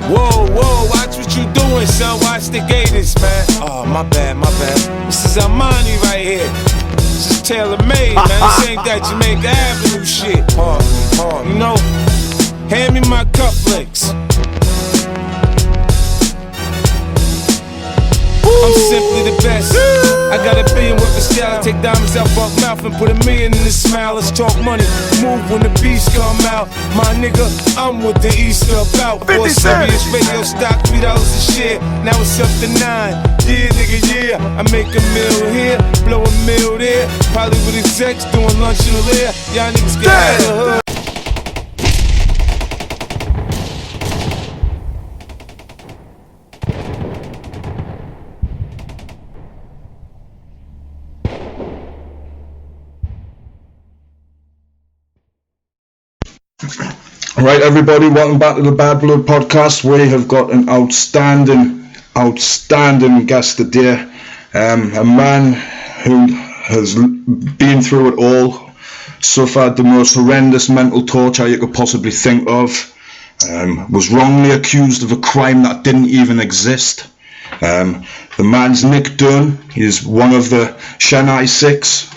Whoa, watch what you doing, son. Watch the gators, man. Oh, my bad. This is Armani right here. This is tailor-made, man. This ain't that Jamaica Avenue shit. Pardon me. You know, hand me my cufflinks. I'm simply the best. I got $1 billion worth of style. I take diamonds out buck mouth and put $1 million in the smile. Let's talk money, move when the beats come out. My nigga, I'm with the Easter bout. For serious radio stock, $3 a share. Now it's up to 9. Yeah, nigga, yeah. I make $1 million here, blow $1 million there. Probably with execs doing lunch in the lair. Y'all niggas get out of the hood. Right, everybody, welcome back to the Bad Blood Podcast. We have got an outstanding guest today. A man who has been through it all, suffered the most horrendous mental torture you could possibly think of, was wrongly accused of a crime that didn't even exist. The man's Nick Dunn. He's one of the Chennai Six.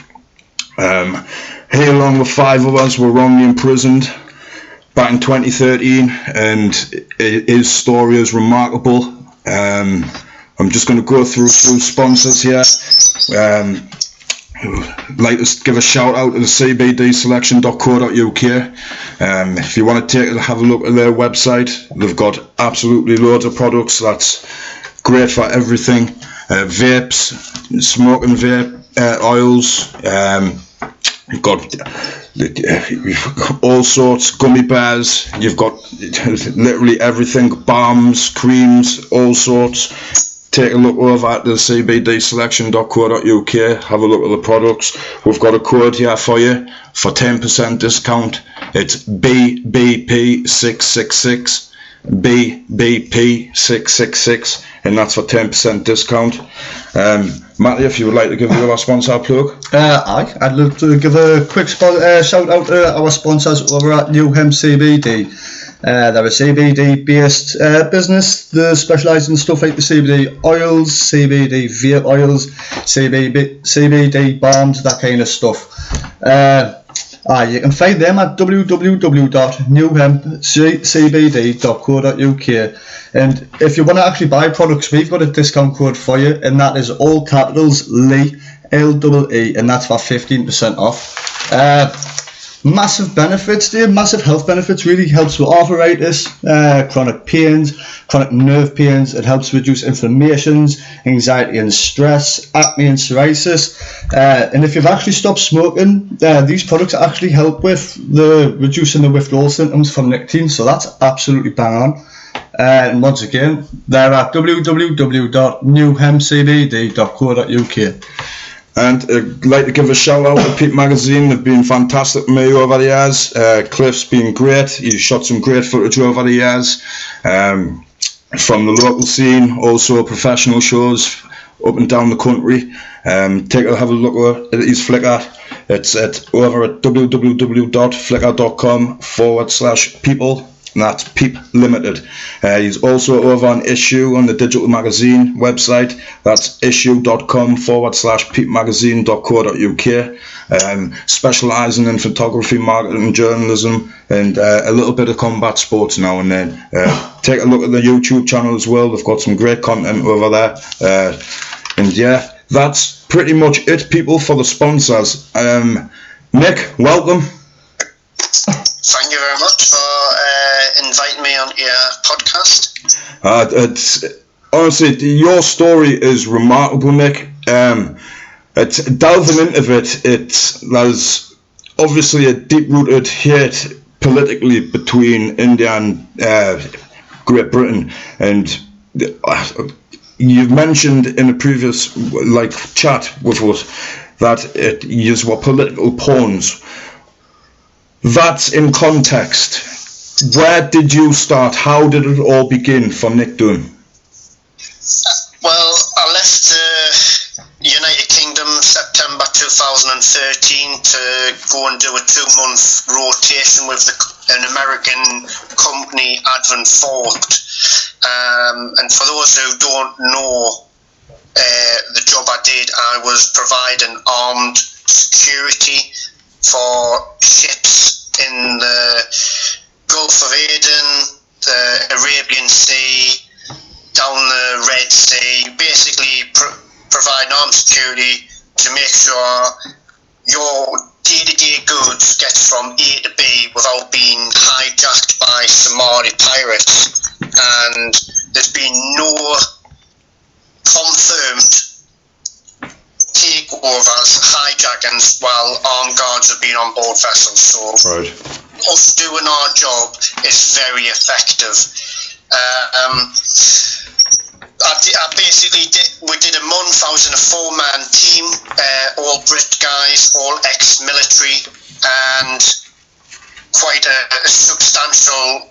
He, along with 5 others, were wrongly imprisoned back in 2013, and his story is remarkable. I'm just going to go through sponsors here. I'd like to give a shout out to the cbdselection.co.uk. If you want to have a look at their website, they've got absolutely loads of products that's great for everything. Vapes, smoking vape, oils, you've got all sorts, gummy bears, you've got literally everything, balms, creams, all sorts. Take a look over at the cbdselection.co.uk, have a look at the products. We've got a code here for you for 10% discount. It's BBP666, BBP666, and that's for 10% discount. Matty, if you would like to give our sponsor a plug. I'd love to give a quick shout out to our sponsors over at New Hemp CBD. They're a CBD based business. They specialise in stuff like the CBD oils, CBD vape oils, CBD balms, that kind of stuff. You can find them at www.newhempcbd.co.uk, and if you want to actually buy products, we've got a discount code for you, and that is all capitals LEE, L-E-E, and that's for 15% off. Massive benefits there, massive health benefits. Really helps with arthritis, chronic pains, chronic nerve pains. It helps reduce inflammations, anxiety and stress, acne and psoriasis. And if you've actually stopped smoking, these products actually help with reducing the withdrawal symptoms from nicotine, so that's absolutely bang on. And once again, they're at www.newhempcbd.co.uk. And I'd like to give a shout out to Peep Magazine. They've been fantastic to me over the years. Cliff's been great. He's shot some great footage over the years from the local scene, also professional shows up and down the country. Have a look at his Flickr. It's over at www.flickr.com/people. And that's Peep Limited. He's also over on Issue on the digital magazine website. That's issue.com/peepmagazine.co.uk. Specialising in photography, marketing, and journalism, and a little bit of combat sports now and then. Take a look at the YouTube channel as well. They've got some great content over there. And yeah, that's pretty much it, people, for the sponsors. Nick, welcome. Thank you very much for inviting me on your podcast. It's honestly, your story is remarkable, Nick. It's delving into it. There's obviously a deep-rooted hate politically between India and Great Britain, and you've mentioned in a previous chat with us that you were political pawns. That's in context. Where did you start? How did it all begin for Nick Dunn? Well, I left the United Kingdom September 2013 to go and do a 2-month rotation with an American company, Advent Forked. And for those who don't know the job I did, I was providing armed security for ships in the Gulf of Aden, the Arabian Sea, down the Red Sea, basically providing armed security to make sure your day-to-day goods gets from A to B without being hijacked by Somali pirates. And there's been no confirmed takeovers, hijackings while armed guards have been on board vessels. So us doing our job is very effective. We did a month. I was in a 4-man team, all Brit guys, all ex-military, and quite a substantial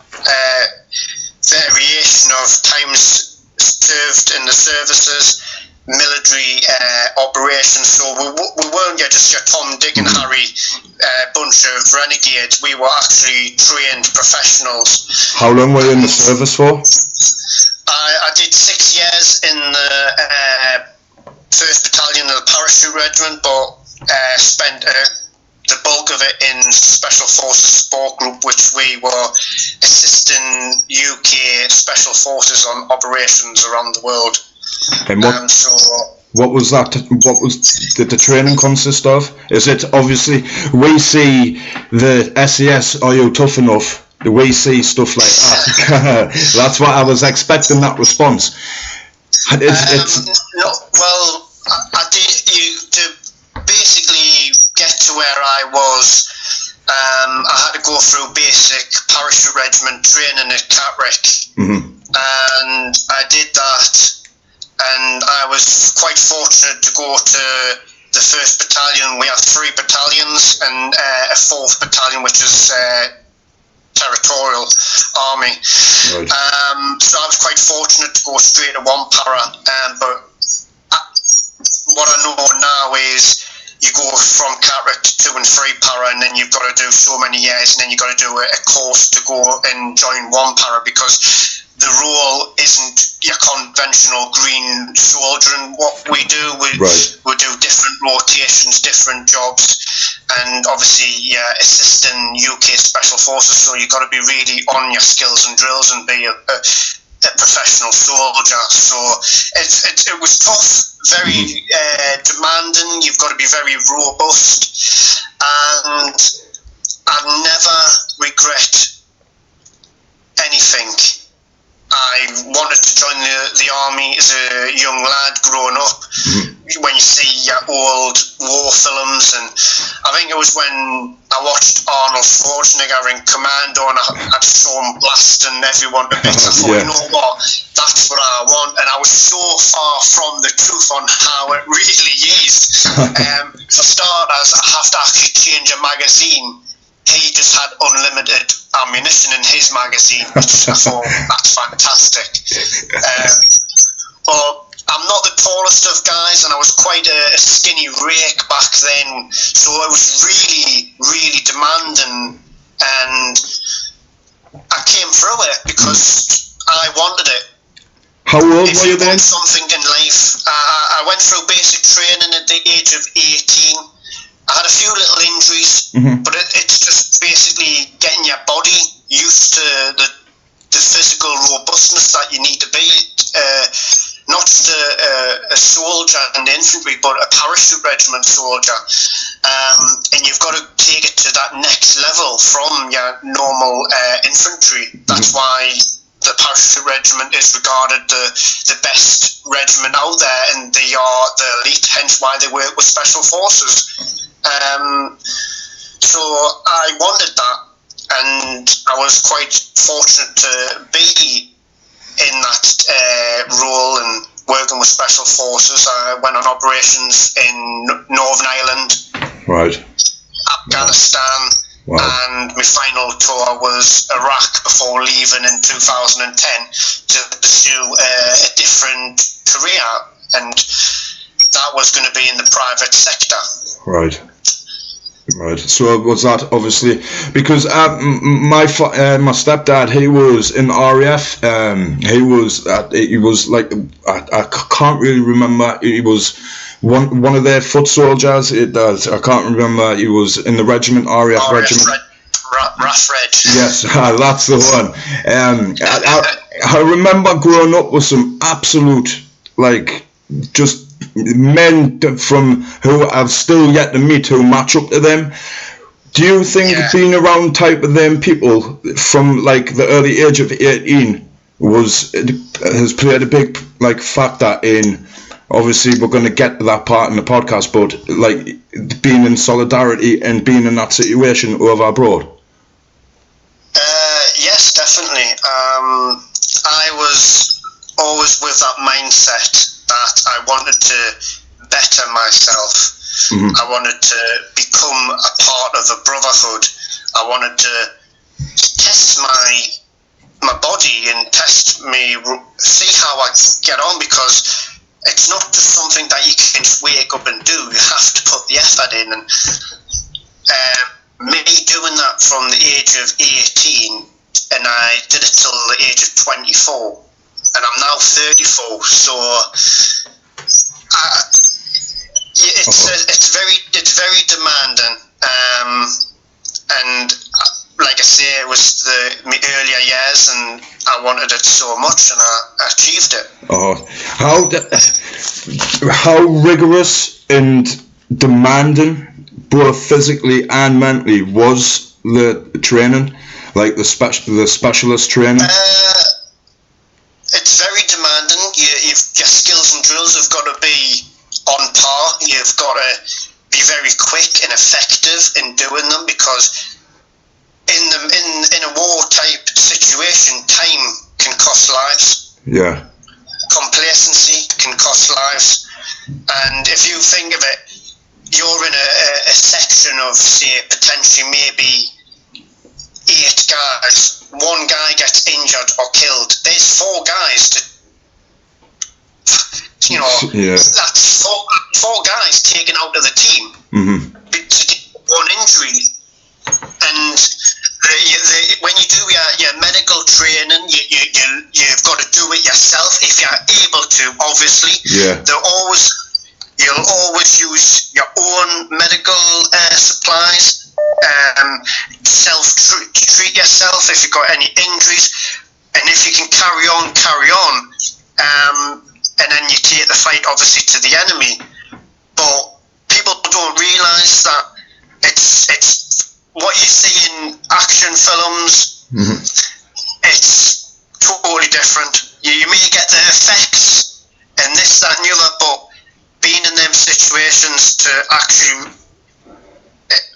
variation of times served in the services, military operations. So we weren't just your Tom, Dick and Harry bunch of renegades. We were actually trained professionals. How long were you in the service for? I did 6 years in the 1st Battalion of the Parachute Regiment, but spent the bulk of it in Special Forces Support Group, which we were assisting UK Special Forces on operations around the world. And what was that? Did the training consist of? Is it obviously we see the SES? Are you tough enough? We see stuff like that. That's what I was expecting. That response. No, well, I did. To basically get to where I was, I had to go through basic parachute regiment training at Catterick, and I did that. And I was quite fortunate to go to the 1st Battalion. We have 3 battalions and a 4th Battalion, which is Territorial Army. So I was quite fortunate to go straight to 1 para. But what I know now is you go from Catterick to 2 and 3 para, and then you've got to do so many years, and then you've got to do a course to go and join 1 para, because the role isn't your conventional green soldiering. What we do, we do different rotations, different jobs, and obviously assisting UK Special Forces, so you've got to be really on your skills and drills and be a professional soldier. So it was tough, very demanding. You've got to be very robust, and I never regret anything. I wanted to join the army as a young lad growing up. When you see your old war films, and I think it was when I watched Arnold Schwarzenegger in Commando, and I saw him blasting everyone to bits. I thought, you know what, that's what I want. And I was so far from the truth on how it really is. For starters, I have to actually change a magazine. He just had unlimited ammunition in his magazine, which I thought, that's fantastic. But I'm not the tallest of guys, and I was quite a skinny rake back then, so it was really, really demanding, and I came through it because I wanted it. How old if were you then? Something in life. I went through basic training at the age of 18. I had a few little injuries, but it's just basically getting your body used to the physical robustness that you need to be. Not just a soldier in the infantry, but a parachute regiment soldier. And you've got to take it to that next level from your normal infantry. That's why the parachute regiment is regarded the best regiment out there, and they are the elite, hence why they work with special forces. So I wanted that, and I was quite fortunate to be in that role and working with special forces. I went on operations in Northern Ireland, Afghanistan, and my final tour was Iraq before leaving in 2010 to pursue a different career, and that was going to be in the private sector. Right. So was that obviously because my stepdad, he was in the RAF. He was like I can't really remember. He was one of their foot soldiers. I can't remember. He was in the regiment, RAF regiment. RAF Reg. Yes, that's the one. I remember growing up with some absolute like just men from who I've still yet to meet who match up to them. Do you think being around type of them people from like the early age of 18 has played a big like factor in, obviously we're going to get to that part in the podcast, but like being in solidarity and being in that situation over abroad? Yes, definitely. I was always with that mindset that I wanted to better myself. Mm-hmm. I wanted to become a part of the brotherhood. I wanted to test my body and see how I get on, because it's not just something that you can just wake up and do. You have to put the effort in. And me doing that from the age of 18, and I did it till the age of 24. And I'm now 34, so it's very demanding. And like I say, it was my earlier years, and I wanted it so much, and I achieved it. Oh, how rigorous and demanding, both physically and mentally, was the training, like the specialist training? It's very demanding. Your skills and drills have got to be on par. You've got to be very quick and effective in doing them, because in a war type situation, time can cost lives. Yeah. Complacency can cost lives. And if you think of it, you're in a section of, say, potentially maybe 8 guys. One guy gets injured or killed. There's 4 guys that's four guys taken out of the team. Mm-hmm. To get one injury. And when you do your medical training, you've got to do it yourself if you're able to, obviously. Yeah. You'll always use your own medical supplies. Treat yourself if you've got any injuries, and if you can carry on, and then you take the fight obviously to the enemy. But people don't realise that it's what you see in action films. Mm-hmm. It's totally different. You may get the effects and this, that and the other, but being in them situations to actually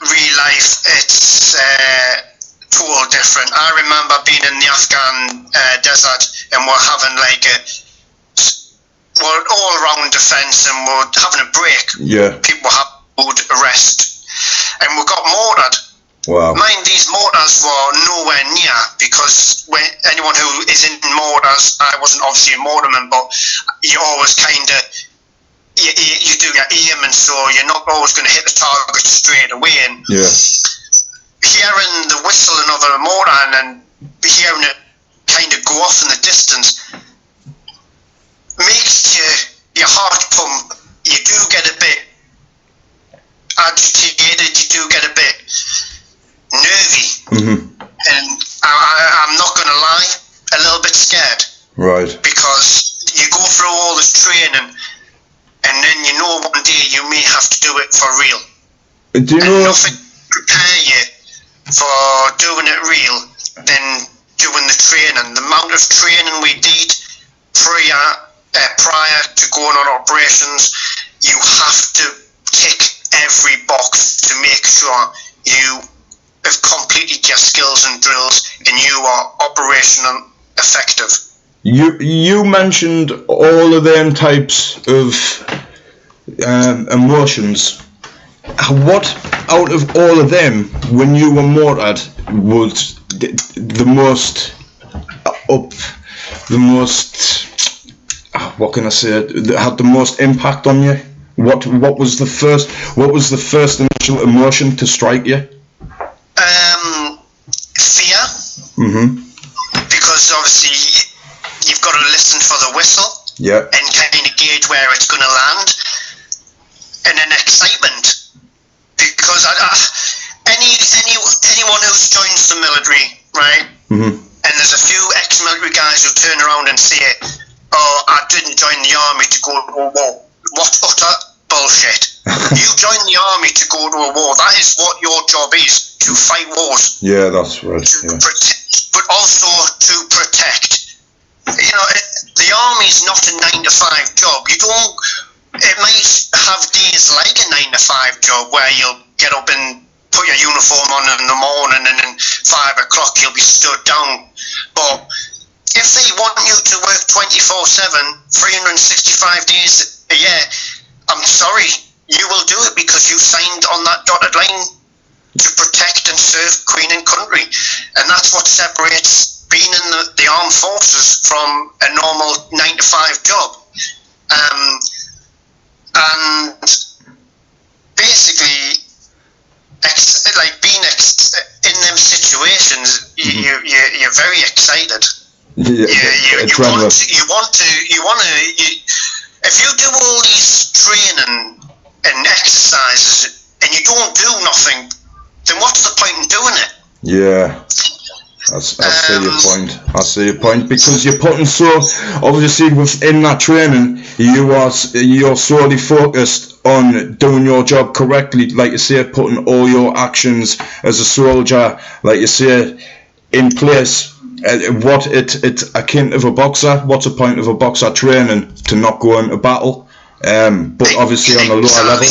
real life, it's totally different. I remember being in the Afghan desert, and we're having we're all around defence, and we're having a break. Yeah. People have food, a rest, and we got mortared. Wow. Mind, these mortars were nowhere near, because when anyone who is in mortars, I wasn't obviously a mortarman, but you always kind of you do your aim, and so you're not always going to hit the target straight away. And hearing the whistling of a mortar and then hearing it kind of go off in the distance makes your heart pump. You do get a bit agitated, you do get a bit nervy. Mm-hmm. And I'm not going to lie, a little bit scared. Right. Because you go through all this training, and then you know one day you may have to do it for real. Do you know nothing prepare you for doing it real than doing the training. The amount of training we did prior to going on operations, you have to tick every box to make sure you have completed your skills and drills and you are operational effective. You mentioned all of them types of emotions. What out of all of them, when you were mortared, was the most what can I say, had the most impact on you? What was the first initial emotion to strike you? Fear. Mm-hmm. Because obviously you've got to listen for the whistle. Yeah. And kind of gauge where it's going to land. And then excitement. Because anyone who's joined the military, right? Mm-hmm. And there's a few ex-military guys who turn around and say, "Oh, I didn't join the army to go to a war." What utter bullshit. You join the army to go to a war. That is what your job is, to fight wars. Yeah, that's right. Yeah. But also to protect. You know, the army's not a 9-to-5 job. You don't. It might have days like a 9-to-5 job where you'll get up and put your uniform on in the morning, and then 5 o'clock you'll be stood down. But if they want you to work 24/7, 365 days a year, I'm sorry, you will do it because you signed on that dotted line to protect and serve Queen and country. And that's what separates being in the armed forces from a normal 9-to-5 job. And basically, like being in them situations, you're very excited. Yeah, You want to. If you do all these training and exercises and you don't do nothing, then what's the point in doing it? Yeah. I see your point. Because you're putting obviously within that training, you're solely focused on doing your job correctly, like you say, putting all your actions as a soldier, like you say, in place. It's akin of a boxer. What's the point of a boxer training to not go into battle? But obviously on a lower level.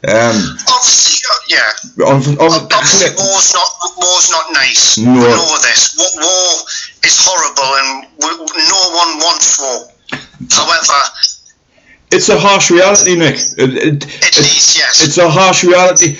Obviously, yeah. Obviously, war's not nice. No. We know this. War is horrible, and no one wants war. However, it's a harsh reality, Nick. It is, yes. It's a harsh reality.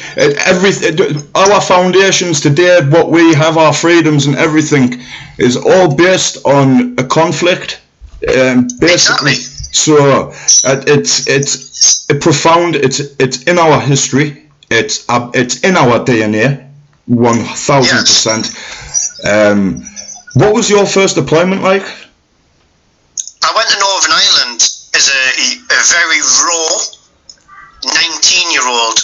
Our foundations today, what we have, our freedoms and everything, is all based on a conflict. Basically. Exactly. So it's profound. It's in our history. It's in our DNA, 1000%. What was your first deployment like? I went to Northern Ireland as a very raw 19-year-old.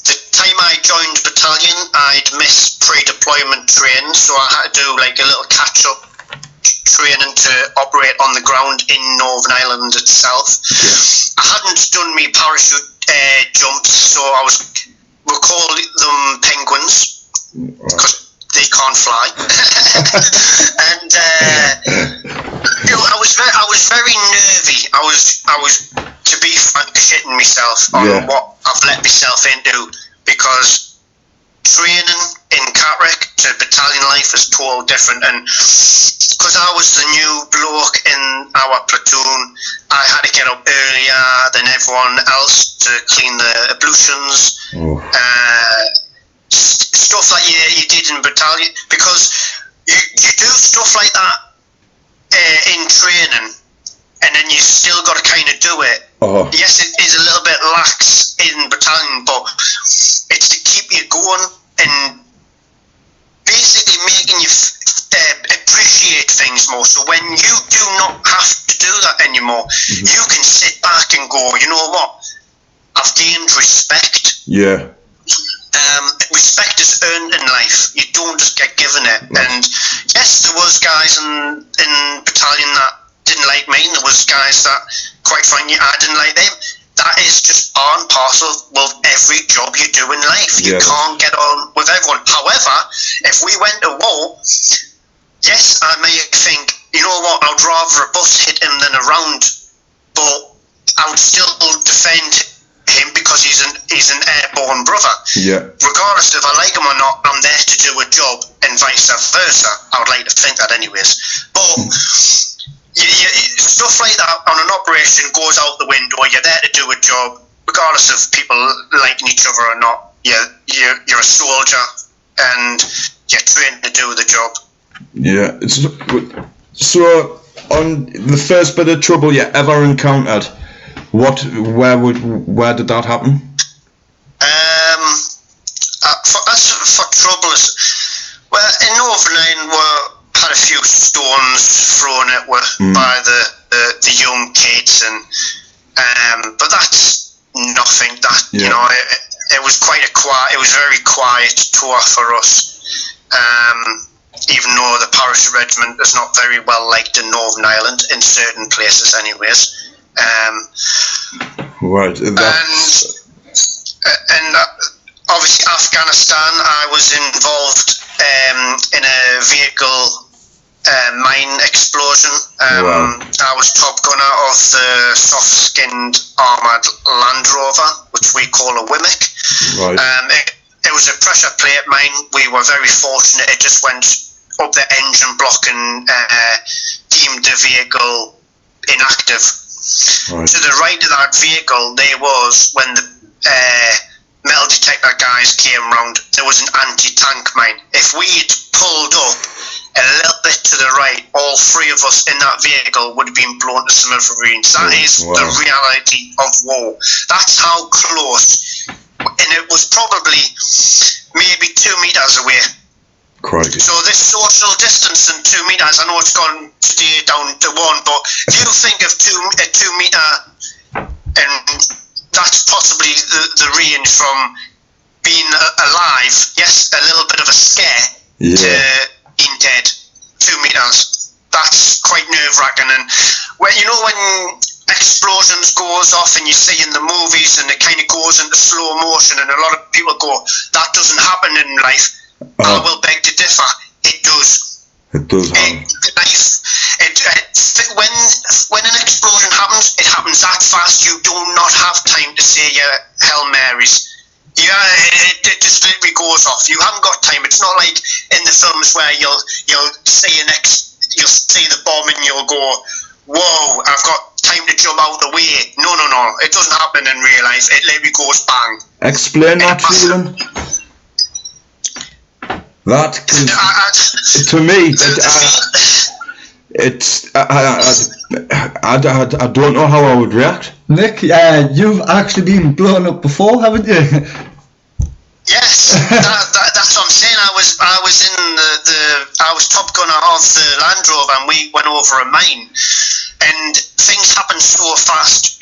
The time I joined battalion, I'd missed pre-deployment training, so I had to do like a little catch-up training to operate on the ground in Northern Ireland itself. Yeah. I hadn't done my parachute jumps, so we call them penguins because they can't fly. And I was very nervy. I was to be frank, shitting myself on what I've let myself into, because training in Catterick to battalion life is totally different. And because I was the new bloke in our platoon, I had to get up earlier than everyone else to clean the ablutions. Stuff like you did in battalion, because you do stuff like that in training, and then you still got to kind of do it. Yes, it is a little bit lax in battalion, but it's to keep you going and basically making you appreciate things more. So when you do not have to do that anymore, you can sit back and go, you know what, I've gained respect. Yeah. Respect is earned in life. You don't just get given it. And yes, there was guys in battalion that didn't like me, and there was guys that, quite frankly, I didn't like them. That is just part and parcel with every job you do in life. You can't get on with everyone. However, if we went to war, yes, I may think, you know what, I'd rather a bus hit him than a round, but I would still defend him because he's an airborne brother. Yeah. Regardless if I like him or not, I'm there to do a job, and vice versa. I would like to think that anyways. But stuff like that on an operation goes out the window. You're there to do a job, regardless of people liking each other or not. You're a soldier, and you're trained to do the job. Yeah. So on the first bit of trouble you ever encountered, Where did that happen? For troubles, well, in Northern Ireland we had a few stones thrown at by the young kids, and but that's nothing. That you know, it was it was very quiet tour for us. Even though the Para Regiment is not very well liked in Northern Ireland, in certain places anyways. Right. And obviously Afghanistan, I was involved in a vehicle mine explosion. Wow. I was top gunner of the soft-skinned armoured Land Rover, which we call a Wimmick. Right. It was a pressure plate mine. We were very fortunate. It just went up the engine block and deemed the vehicle inactive. Right. To the right of that vehicle, there was, when the metal detector guys came round, there was an anti-tank mine. If we'd pulled up a little bit to the right, all three of us in that vehicle would have been blown to smithereens. That is the reality of war. That's how close. And it was probably maybe 2 meters away. Crikey. So this social distancing 2 meters, I know it's gone today down to 1, but do you think of 2 meter, and that's possibly the range from being alive, yes, a little bit of a scare, to being dead. 2 meters. That's quite nerve-wracking. And when explosions goes off and you see in the movies and it kind of goes into slow motion, and a lot of people go, that doesn't happen in life. I will beg to differ. It does. It does happen. When an explosion happens, it happens that fast. You do not have time to say your Hail Marys. It just literally goes off. You haven't got time. It's not like in the films where you'll see the bomb and you'll go, whoa, I've got time to jump out the way. No. It doesn't happen in real life. It literally goes bang. Explain that feeling. That, to me, I don't know how I would react. Nick, you've actually been blown up before, haven't you? Yes, that's what I'm saying. I was top gunner of the Land Rover, and we went over a mine, and things happen so fast.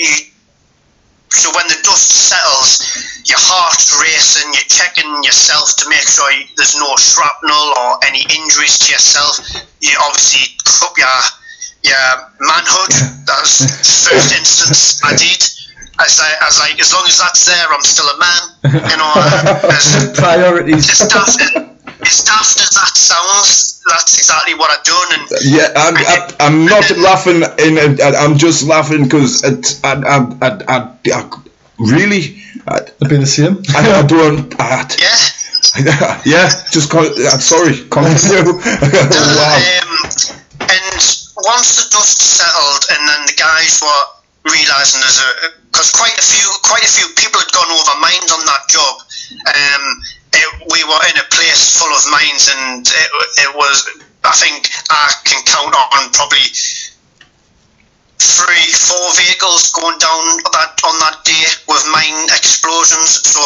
So when the dust settles, your heart's racing, you're checking yourself to make sure there's no shrapnel or any injuries to yourself. You obviously up your manhood. That was the first instance I did. As long as that's there, I'm still a man. You know, priorities. As daft as that sounds, that's exactly what I've done. And I'm not laughing. I'm just laughing because I really. It'd be the same. I don't. Yeah. Just sorry. Continue. Wow. And once the dust settled, and then the guys were realising because quite a few people had gone over mines on that job. We were in a place full of mines, and it was, I think I can count on probably 3-4 vehicles going down on that day with mine explosions. So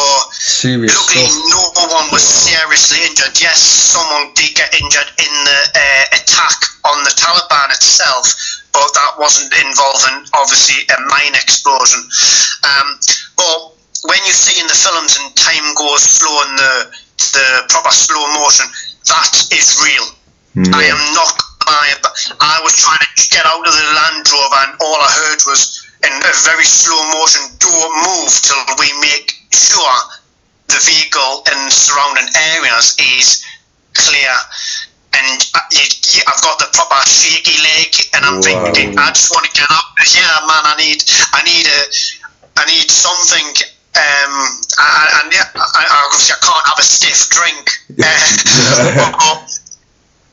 luckily no one was seriously injured. Yes, someone did get injured in the attack on the Taliban itself, but that wasn't involving obviously a mine explosion. But when you see in the films and time goes slow in the proper slow motion, that is real. I am not lying. I was trying to get out of the Land Rover, and all I heard was in a very slow motion, don't move till we make sure the vehicle and surrounding areas is clear. And I've got the proper shaky leg, and I'm thinking, I just want to get up. Yeah, man, I need something. Obviously I can't have a stiff drink.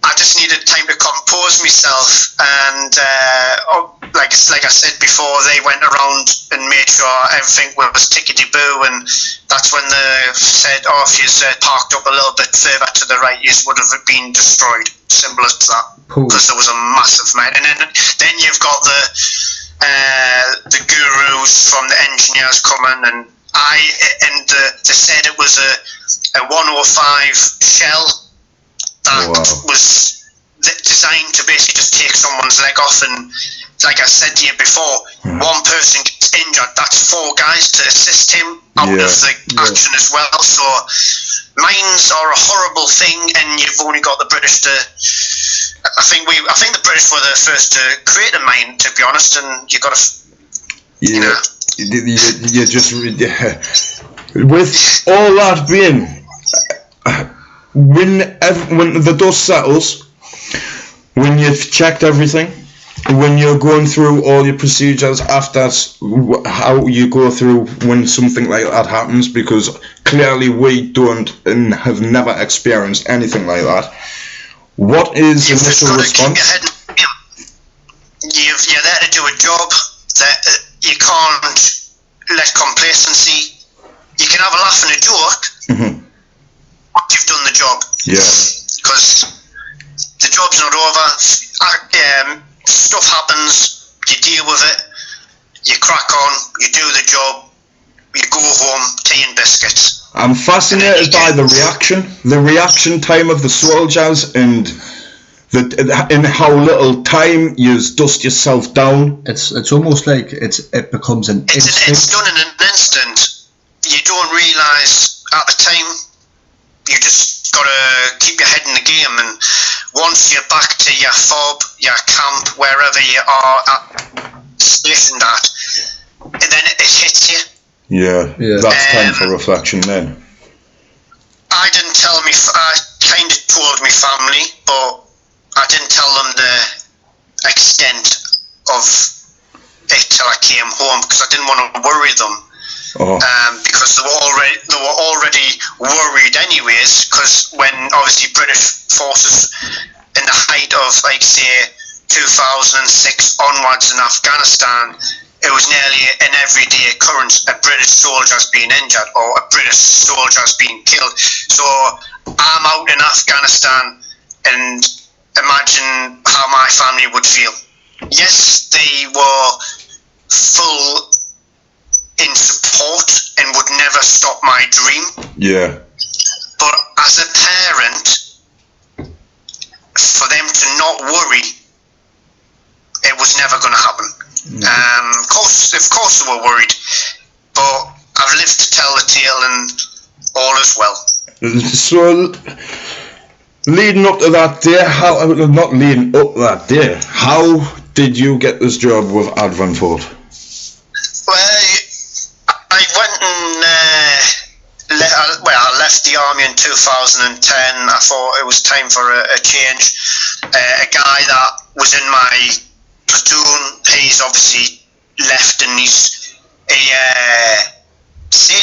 I just needed time to compose myself, and like I said before, they went around and made sure everything was tickety-boo, and that's when they said, if you parked up a little bit further to the right, you would have been destroyed. Simple as that. Because there was a massive mine. And then you've got the the gurus from the engineers coming, and they said it was a 105 shell that was designed to basically just take someone's leg off, and like I said to you before, one person gets injured, that's 4 guys to assist him out of the action as well. So mines are a horrible thing, and you've only got the British to. I think the British were the first to create a mine, to be honest, and you got to. You know. You just with all that being, when the dust settles, when you've checked everything, when you're going through all your procedures after, how you go through when something like that happens, because clearly we don't and have never experienced anything like that. What is the initial response? You're there to do a job. That you can't let complacency. You can have a laugh and a joke, but you've done the job. Yeah. Because the job's not over. Stuff happens. You deal with it. You crack on. You do the job. You go home. Tea and biscuits. I'm fascinated by the reaction time of the soldiers, and in how little time you dust yourself down. It's almost like it becomes an instinct. It's done in an instant. You don't realise at the time. You just gotta keep your head in the game, and once you're back to your fob, your camp, wherever you are stationed at, and then it hits you. Yeah. That's time for reflection then. I kind of told my family, but I didn't tell them the extent of it till I came home, because I didn't want to worry them. Because they were already worried anyways, because when obviously British forces in the height of, like, say, 2006 onwards in Afghanistan, it was nearly an everyday occurrence. A British soldier's being injured or a British soldier's being killed. So I'm out in Afghanistan, and imagine how my family would feel. Yes, they were full in support and would never stop my dream. Yeah. But as a parent, for them to not worry, it was never going to happen. Of course they were worried, but I've lived to tell the tale, and all is well. So, leading up to that day, how did you get this job with Advanford? Well, I went and I left the army in 2010. I thought it was time for a change. A guy that was in my platoon, he's obviously left, and he says,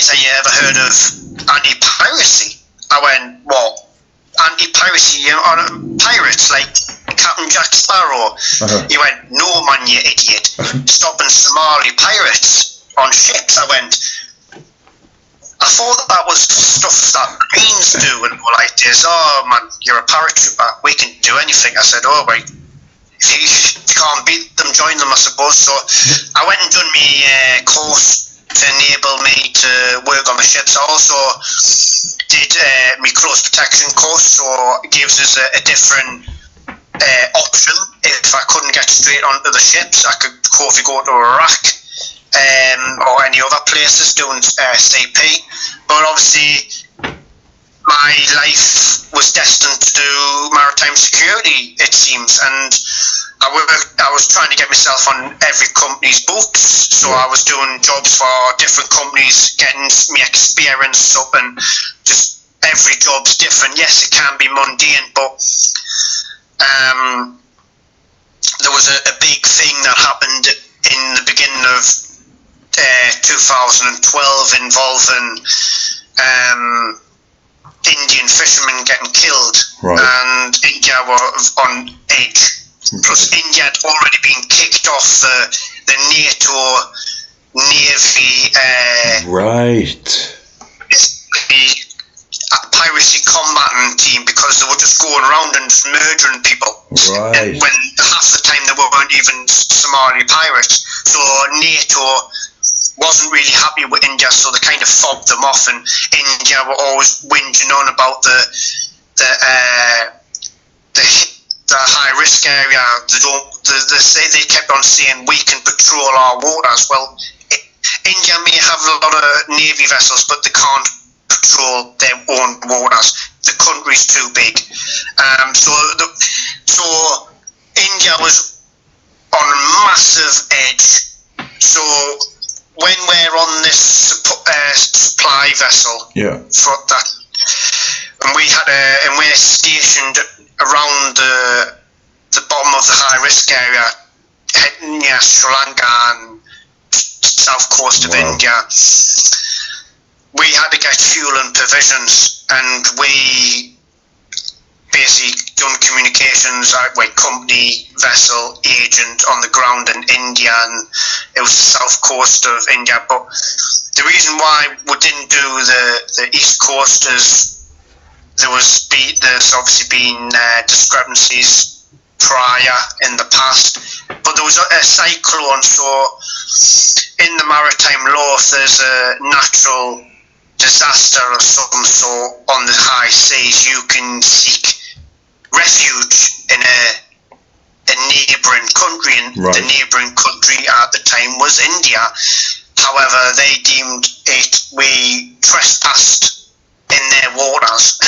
"Have you ever heard of anti-piracy?" I went, "What? Anti-piracy? You know, pirates like Captain Jack Sparrow?" He went, "No, man, you idiot. Stopping Somali pirates on ships." I went, I thought that was stuff that Marines do, and were like this, "Oh man, you're a paratrooper, we can do anything." I said, "Oh wait, if you can't beat them, join them, I suppose." So I went and done my course to enable me to work on the ships. I also did my close protection course, so it gives us a different option. If I couldn't get straight onto the ships, I could hopefully go to Iraq or any other places doing CP. But obviously my life was destined to do maritime security, it seems, and I was trying to get myself on every company's books, so I was doing jobs for different companies, getting my experience up, and just every job's different. Yes, it can be mundane, but there was a big thing that happened in the beginning of 2012 involving Indian fishermen getting killed, and India were on edge. Plus, India had already been kicked off the NATO Navy. piracy combatant team because they were just going around and just murdering people. Right. When half the time they weren't even Somali pirates. So NATO wasn't really happy with India, so they kind of fobbed them off, and India were always whinging on about the high risk area. They kept on saying we can patrol our waters. Well, India may have a lot of navy vessels, but they can't patrol their own waters. The country's too big. So India was on a massive edge. So when we're on this supply vessel, for that, and we're stationed around the bottom of the high risk area, heading near Sri Lanka and south coast of India. We had to get fuel and provisions, and we basically done communications with company, vessel, agent on the ground in India, and it was the south coast of India. But the reason why we didn't do the east coast is there's obviously been discrepancies prior in the past, but there was a cyclone, so in the maritime law, if there's a natural disaster of some sort on the high seas, you can seek refuge in a neighbouring country, and the neighbouring country at the time was India. However, they deemed we trespassed in their waters,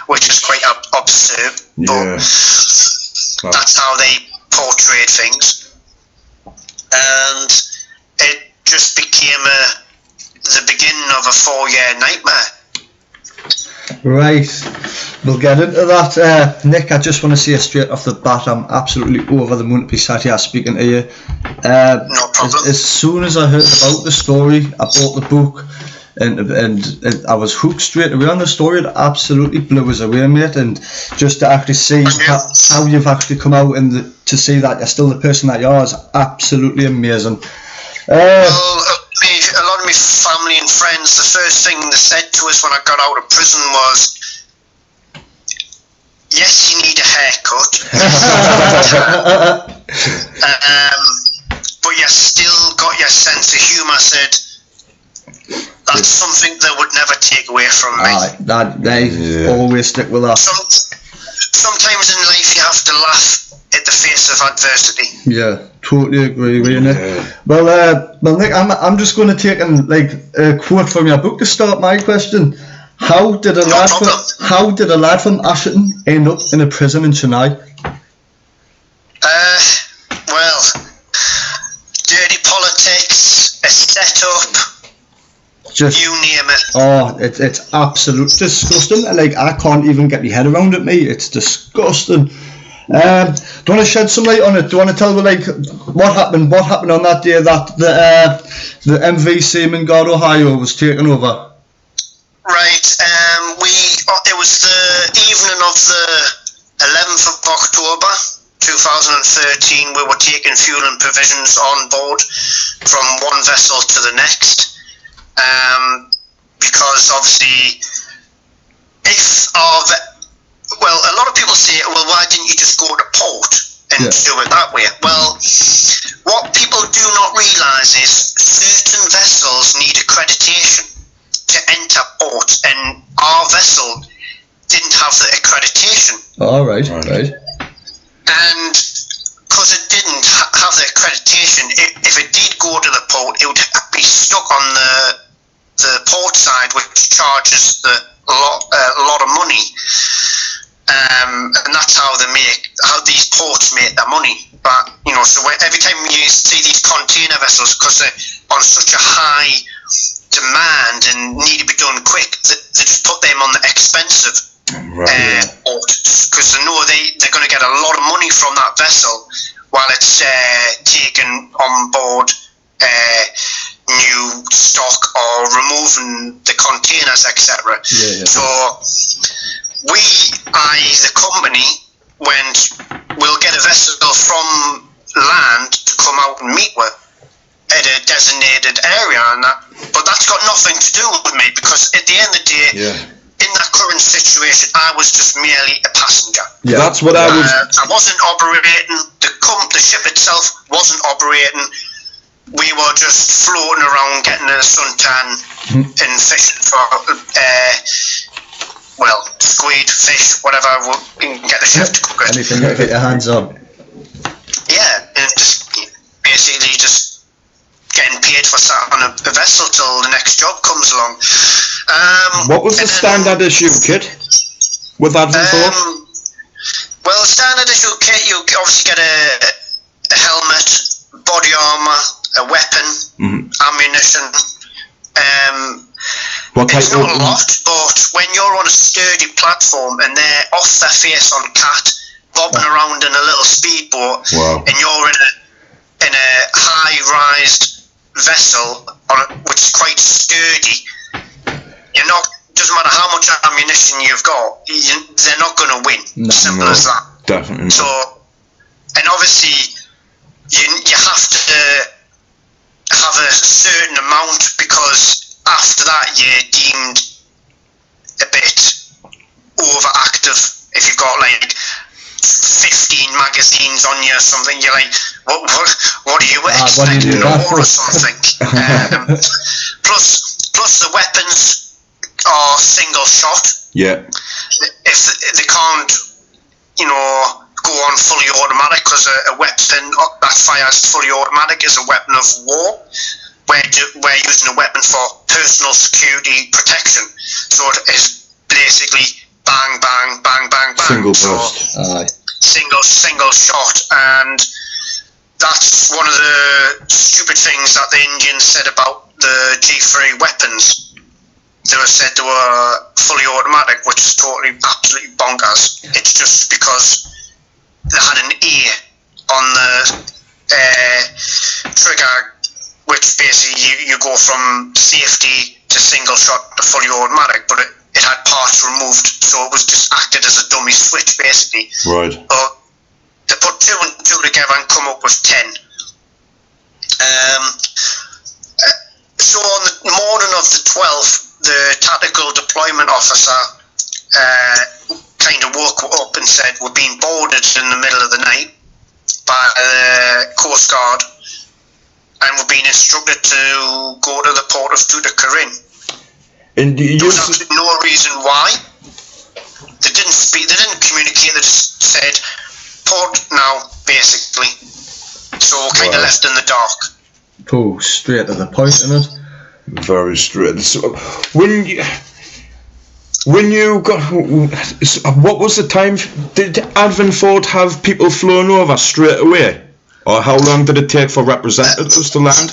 which is quite absurd, but that's how they portrayed things, and it just became the beginning of a 4-year nightmare. Right, we'll get into that. Nick, I just want to say straight off the bat, I'm absolutely over the moon to be sat here speaking to you. No problem. As soon as I heard about the story, I bought the book, and I was hooked straight away on the story. It absolutely blew us away, mate. And just to actually see how you've actually come out and to see that you're still the person that you are is absolutely amazing. A lot of my family and friends, the first thing they said to us when I got out of prison was, yes, you need a haircut, but you still got your sense of humour. I said, that's something they would never take away from me. They always stick with that. Sometimes in life you have to laugh at the face of adversity. Yeah, totally agree with you, Nick. Well, Nick, I'm just going to take a quote from your book to start my question. How did a lad from Asherton end up in a prison in Chennai? Well, dirty politics, a set-up. Just, you name it. Oh, it's absolute disgusting. I can't even get my head around it, mate. It's disgusting. Do you want to shed some light on it? Do you want to tell me what happened? What happened on that day that the MV Seaman Guard Ohio was taken over? Right. It was the evening of the 11th of October 2013. We were taking fuel and provisions on board from one vessel to the next. Because obviously, a lot of people say, well, why didn't you just go to port and do it that way? Well, what people do not realise is certain vessels need accreditation to enter port, and our vessel didn't have the accreditation. Oh, right. And because it didn't have the accreditation, if it did go to the port, it would be stuck on the port side, which charges a lot of money. And that's how these ports make their money. But so every time you see these container vessels, because they're on such a high demand and need to be done quick, they just put them on the expensive port, because they know they're going to get a lot of money from that vessel while it's taken on board new stock or removing the containers, etc. So the company, we'll get a vessel from land to come out and meet with at a designated area, but that's got nothing to do with me, because at the end of the day, in that current situation, I was just merely a passenger. Yeah. That's what I was. I wasn't operating. The ship itself wasn't operating. We were just floating around, getting a suntan and fishing for, squid, fish, whatever. We can get the chef to cook it. Anything to get your hands on. Yeah, and just basically just getting paid for sat on a vessel till the next job comes along. What was the standard issue kit with that before? Well, standard issue kit, you obviously get a helmet, body armour, a weapon, ammunition. It's not a lot, but when you're on a sturdy platform and they're off their face on cat, bobbing around in a little speedboat, and you're in a high-rised vessel which is quite sturdy, you're not. Doesn't matter how much ammunition you've got, they're not going to win. Simple as that. Definitely. So, and obviously, you have to have a certain amount, because after that you're deemed a bit overactive. If you've got like 15 magazines on you or something, you're like, what are you expecting or something? Plus the weapons are single shot. Yeah. If they can't, go on fully automatic, because a weapon that fires fully automatic is a weapon of war. We're using a weapon for personal security protection, so it is basically bang, bang, bang, bang, bang. Single burst. Single shot, and that's one of the stupid things that the Indians said about the G3 weapons. They were said they were fully automatic, which is totally, absolutely bonkers. It's just because they had an ear on the trigger, which basically you go from safety to single shot to fully automatic, but it had parts removed, so it was just acted as a dummy switch, basically. Right. But they put two and two together and come up with 10. So on the morning of the 12th, the tactical deployment officer kind of woke up and said, we're being boarded in the middle of the night by the Coast Guard, and we're being instructed to go to the port of Tuticorin. And there was absolutely no reason why. They didn't speak, they didn't communicate, they just said, port now, basically. So we're kind of left in the dark. Oh, straight to the point, isn't it? Very straight. So when you got, what was the time? Did Advanford have people flown over straight away, or how long did it take for representatives to land?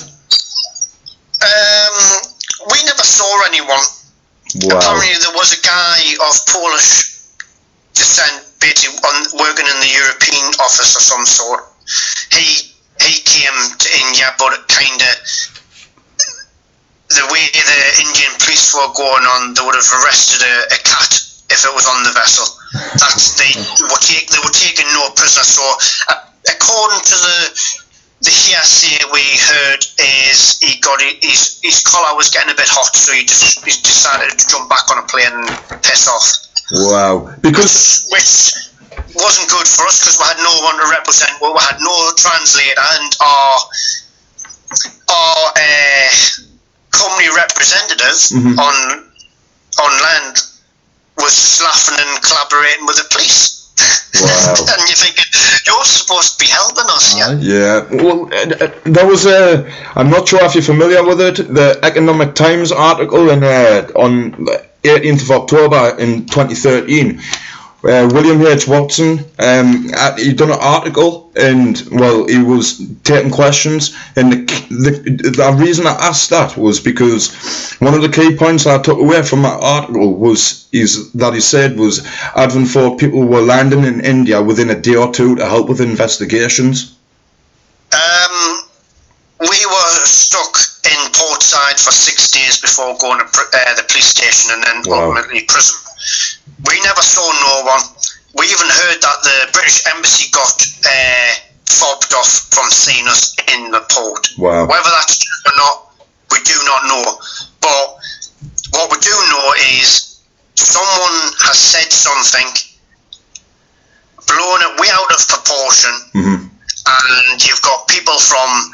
We never saw anyone. Wow. Apparently there was a guy of Polish descent, basically working in the European office of some sort. He came to India, but it kind of, the way the Indian police were going on, they would have arrested a cat if it was on the vessel. They were taking no prisoner. So according to the hearsay we heard, is he got his collar was getting a bit hot, so he decided to jump back on a plane and piss off. Wow. Because which wasn't good for us, because we had no one to represent. We had no translator, and our company representative on land was just laughing and collaborating with the police. Wow. And you're thinking, you're supposed to be helping us, yeah? Yeah. Well, there was I'm not sure if you're familiar with it, the Economic Times article on the 18th of October in 2013. William H. Watson, he done an article, and well, he was taking questions, and the reason I asked that was because one of the key points I took away from that article was that he said was Advanford people were landing in India within a day or two to help with investigations. We were stuck in Portside for 6 days before going to the police station and then ultimately prison. We never saw no one. We even heard that the British Embassy got fobbed off from seeing us in the port. Wow. Whether that's true or not, we do not know. But what we do know is someone has said something, blown it way out of proportion, and you've got people from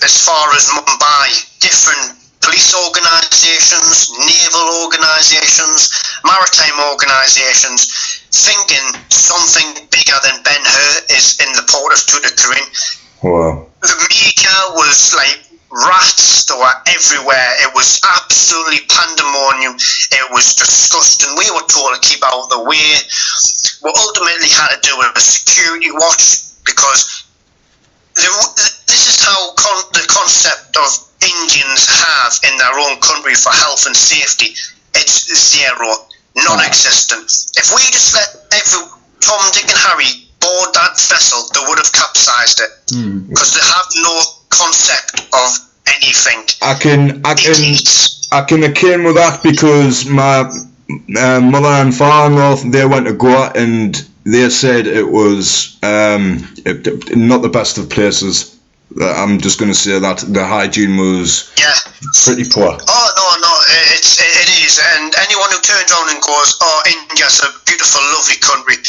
as far as Mumbai, different police organisations, naval organisations, maritime organisations, thinking something bigger than Ben-Hur is in the port of Tuticorin. Wow. The media was like rats, they were everywhere. It was absolutely pandemonium. It was disgusting. We were told to keep out of the way. We ultimately had to do a security watch because this is how the concept of Indians have in their own country for health and safety. It's zero, non-existent. If we just let every Tom, Dick and Harry board that vessel, they would have capsized it because they have no concept of anything. I can akin with that because my mother and father-in-law, they went to Goa and they said it was not the best of places. I'm just going to say that the hygiene was pretty poor. Oh no, it is. And anyone who turns around and goes, "Oh, India's a beautiful, lovely country."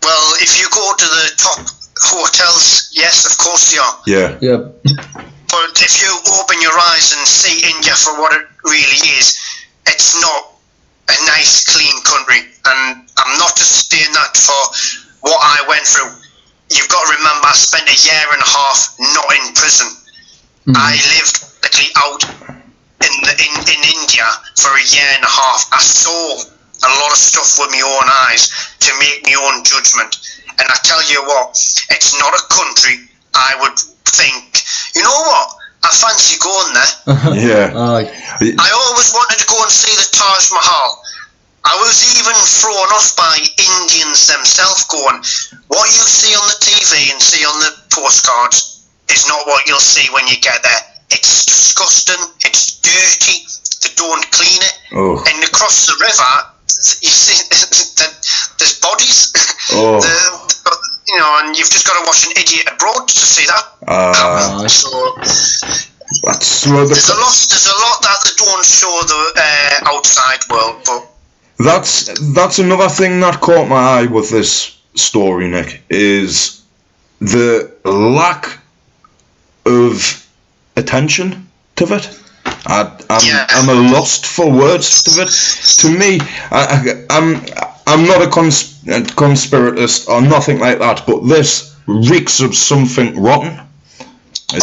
Well, if you go to the top hotels, yes, of course they are. Yeah. But if you open your eyes and see India for what it really is, it's not a nice, clean country. And I'm not just saying that for what I went through. You've got to remember, I spent a year and a half not in prison. I lived literally out in India for a year and a half. I saw a lot of stuff with my own eyes to make my own judgment. And I tell you what, it's not a country I would think, you know what, I fancy going there. Yeah. I always wanted to go and see the Taj Mahal. I was even thrown off by Indians themselves going, what you see on the TV and see on the postcards is not what you'll see when you get there. It's disgusting, it's dirty, they don't clean it. And across the river, you see there's bodies. And you've just got to watch An Idiot Abroad to see that. So there's a lot that they don't show the outside world, but that's another thing that caught my eye with this story, Nick, is the lack of attention to it. I'm a lost for words to it. To me, I'm not a conspiratist or nothing like that, but this reeks of something rotten. It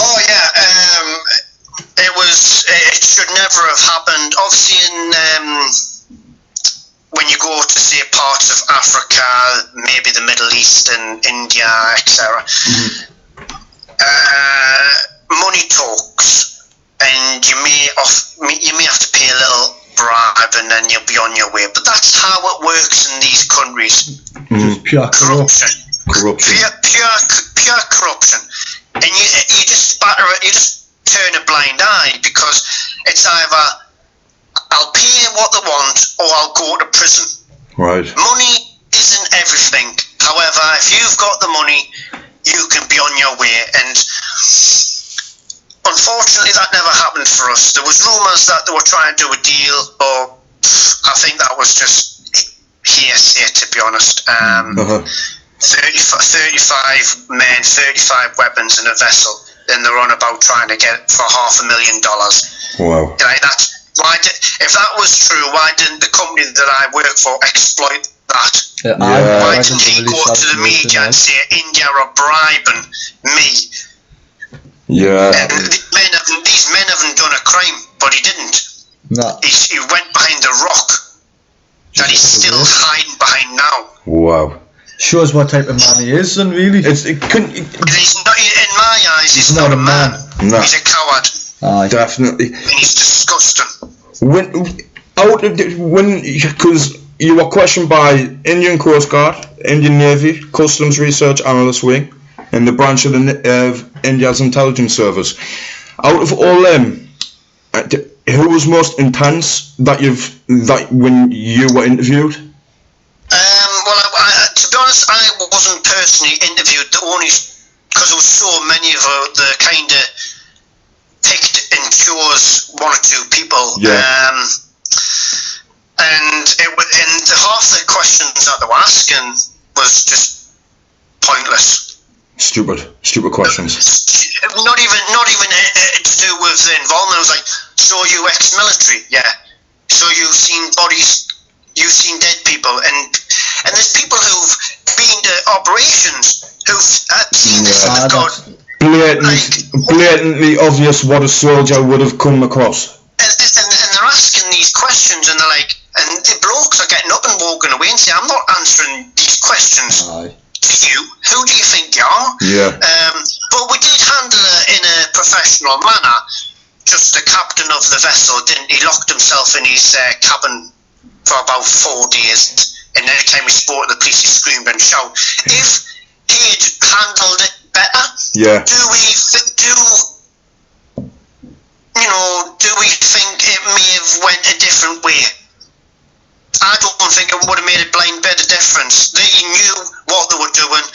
should never have happened. Obviously, when you go to say parts of Africa, maybe the Middle East and India, etc., money talks, and you may have to pay a little bribe, and then you'll be on your way. But that's how it works in these countries. Just pure corruption. Pure corruption, and you just spatter it. You just turn a blind eye because it's either I'll pay what they want or I'll go to prison. Right. Money isn't everything. However, if you've got the money, you can be on your way. And unfortunately, that never happened for us. There was rumours that they were trying to do a deal, but I think that was just hearsay, to be honest. 35 men, 35 weapons in a vessel, and they're on about trying to get it for $500,000. Wow. Right, if that was true, why didn't the company that I work for exploit that? Why didn't he go to the media and say India are bribing me? Yeah. And these men haven't done a crime, but he didn't. No. He went behind a rock that he's still hiding behind now. Wow. Shows what type of man he is, and really. He's not, in my eyes, he's not a man. No. He's a coward. Definitely. And he's disgusting. Because you were questioned by Indian Coast Guard, Indian Navy, Customs Research Analyst Wing, and the branch of India's intelligence service. Out of all them, who was most intense that when you were interviewed? To be honest, I wasn't personally interviewed. Only because there was so many of the kind of picked and chose one or two people. Yeah. and half the questions that they were asking was just pointless. Stupid questions. Not even to do with the involvement. It was like, so you ex-military, yeah. So you've seen bodies, you've seen dead people, and there's people who've been to operations who've seen this and they've got blatantly obvious what a soldier would have come across. And they're asking these questions, and they're like, and the blokes are getting up and walking away and saying, I'm not answering these questions. Aye. To you, who do you think you are? Yeah. But we did handle it in a professional manner. Just the captain of the vessel didn't. He locked himself in his cabin for about 4 days, and every time he spoke to the police, he screamed and shouted. If he'd handled it better, yeah. Do we think it may have went a different way? I don't think it would have made a blind bit of difference. They knew what they were doing.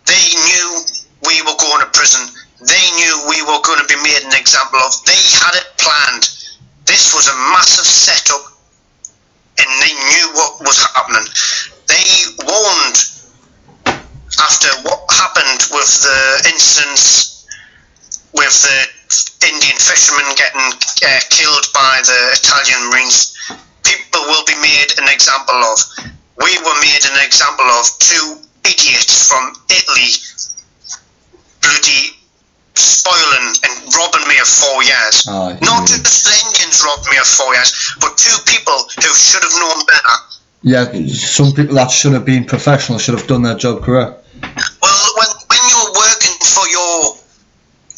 They knew we were going to prison. They knew we were going to be made an example of. They had it planned. This was a massive setup, and they knew what was happening. They warned after what happened with the incidents with the Indian fishermen getting killed by the Italian Marines. People will be made an example of. We were made an example of. 2 idiots from Italy bloody spoiling and robbing me of 4 years. Not just the Indians robbed me of 4 years, but 2 people who should have known better. Yeah, some people that should have been professional should have done their job correct. Well, when you're working for your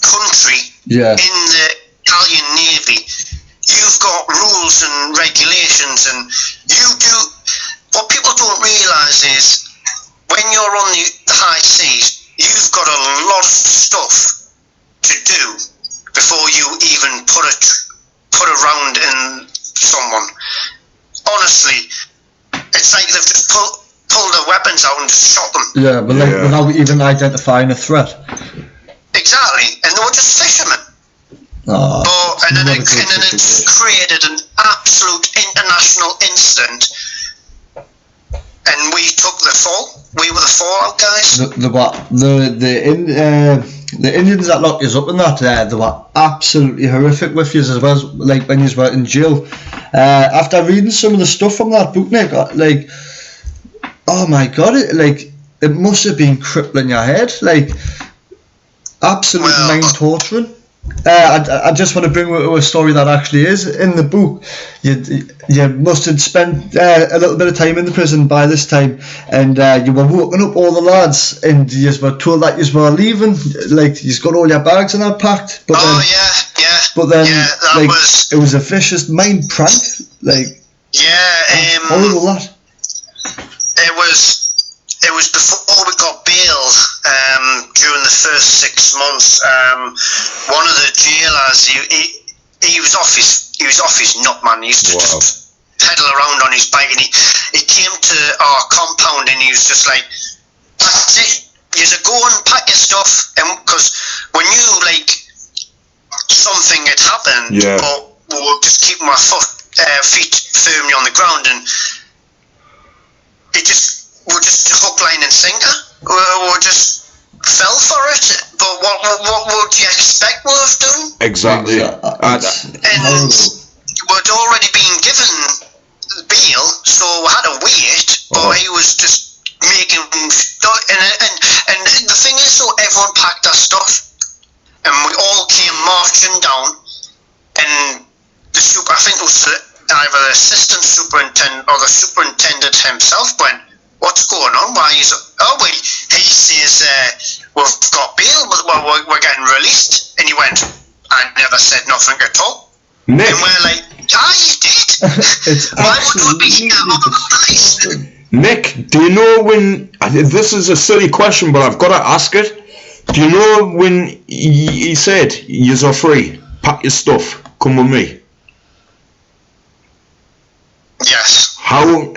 country in the Italian Navy, you've got rules and regulations, and you do. What people don't realise is when you're on the high seas, you've got a lot of stuff to do before you even put a round in someone. Honestly, it's like they've just pulled their weapons out and just shot them. Yeah, but without even identifying a threat. Exactly, and they were just fishermen. And then it created an absolute international incident, and we took the fall. We were the fallout guys. The Indians that locked us up in that, they were absolutely horrific with you as well. Like when you were in jail. After reading some of the stuff from that book, Nick, like, oh my God, it must have been crippling your head, like absolute mind torturing. I just want to bring a story that actually is in the book. You must have spent a little bit of time in the prison by this time, and you were walking up all the lads, and you were told that you were leaving, like you've got all your bags and that packed. But it was a vicious mind prank, like horrible that. It was before we got bail. During the first 6 months, one of the jailers, he was off his nut, man. He used to just pedal around on his bike, and he came to our compound, and he was just like, "That's it. You just go and pack your stuff." And because we knew like something had happened, but we were just keeping our feet firmly on the ground, and we're just hook, line, and sinker. We just fell for it. But what would you expect we have done? Exactly. And we'd already been given bail, so we had to wait. But he was just making and the thing is, so everyone packed their stuff, and we all came marching down, and I think it was either the assistant superintendent or the superintendent himself went, "What's going on? Why is it?" He says, "We've got bail, but we're getting released." And he went, "I never said nothing at all." Nick. And we're like, "Yeah, you did." Why would we be here otherwise? Nick, do you know when? This is a silly question, but I've got to ask it. Do you know when he said, "Yous are free. Pack your stuff. Come with me"? Yes. How?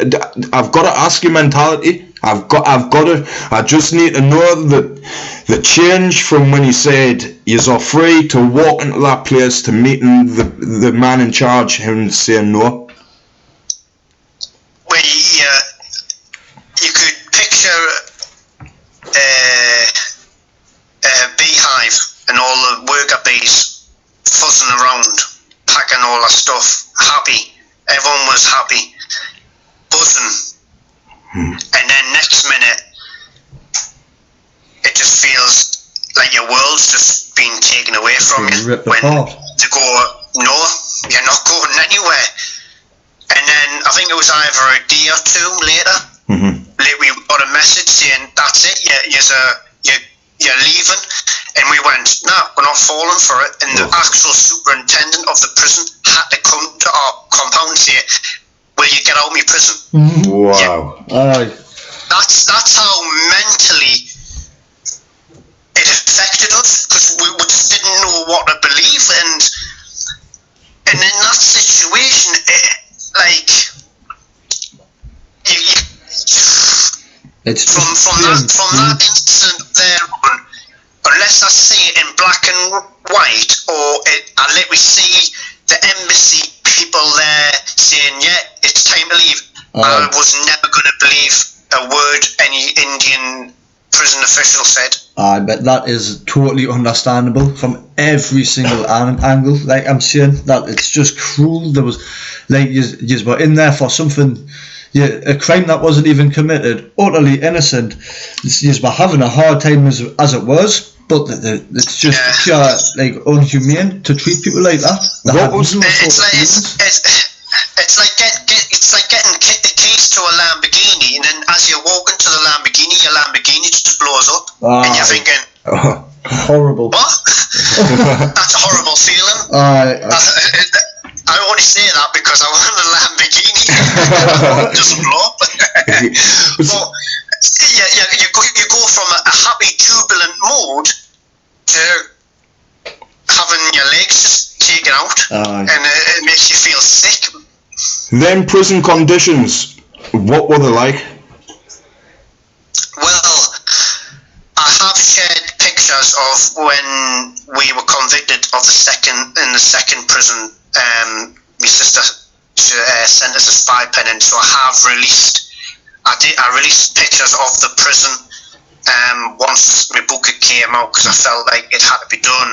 I've got to ask your mentality. I just need to know that the change from when he said "Yous are free" to walk into that place to meeting the man in charge and saying no. boys fuzzing around, packing all our stuff, happy. Everyone was happy, buzzing. And then next minute, it just feels like your world's just been taken away from you. When to go, no, you're not going anywhere. And then I think it was either a day or two later, we got a message saying, that's it, you're leaving. And we went, no, we're not falling for it. And the actual superintendent of the prison had to come to our compound and say, will you get out of my prison? Wow. Yeah. That's how mentally it affected us, because we just didn't know what to believe. And in that situation, from that instant there on, unless I see it in black and white, or I literally see the embassy people there saying, yeah, it's time to leave, I was never going to believe a word any Indian prison official said. I bet that is totally understandable from every single angle. Like I'm saying, that it's just cruel. There was, like, you were in there for something, a crime that wasn't even committed, utterly innocent. You were having a hard time as it was, but it's just pure, like, unhumane to treat people like that. It's like getting the keys to a Lamborghini, and then as you're walking to the Lamborghini, your Lamborghini just blows up, and you're thinking, horrible. What? That's a horrible feeling. I only say that because I want a Lamborghini. It doesn't blow up. But you go from a happy, jubilant mood to having your legs just taken out, and it makes you feel sick. Then prison conditions, what were they like? Well, I have shared pictures of when we were convicted of in the second prison. My sister sent us a spy pen, and so I released pictures of the prison once my book came out, because I felt like it had to be done.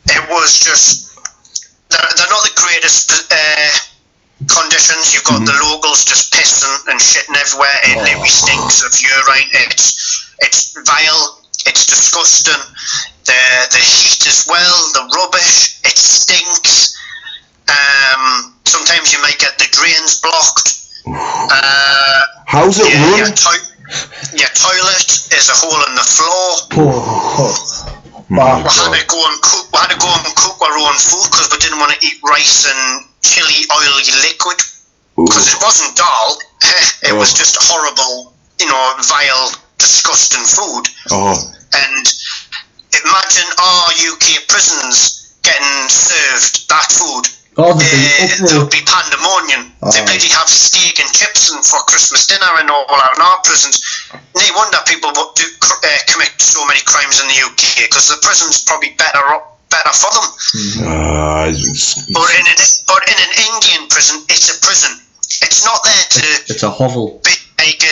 And it was just, they're not the greatest conditions. You've got the locals just pissing and shitting everywhere. It literally stinks of urine. It's vile. It's disgusting. The heat as well. The rubbish. It stinks. Sometimes you might get the drains blocked. How's it run? Your toilet is a hole in the floor. We had to go and cook our own food because we didn't want to eat rice and chili oily liquid, because it wasn't dal. It was just horrible, vile, disgusting food. And imagine our UK prisons getting served that food. There would be pandemonium. They bloody have steak and chips for Christmas dinner and all out in our prisons. No wonder people commit so many crimes in the UK, because the prison's probably better for them. But in an Indian prison, it's a prison. It's not there to. It's a hovel. Be like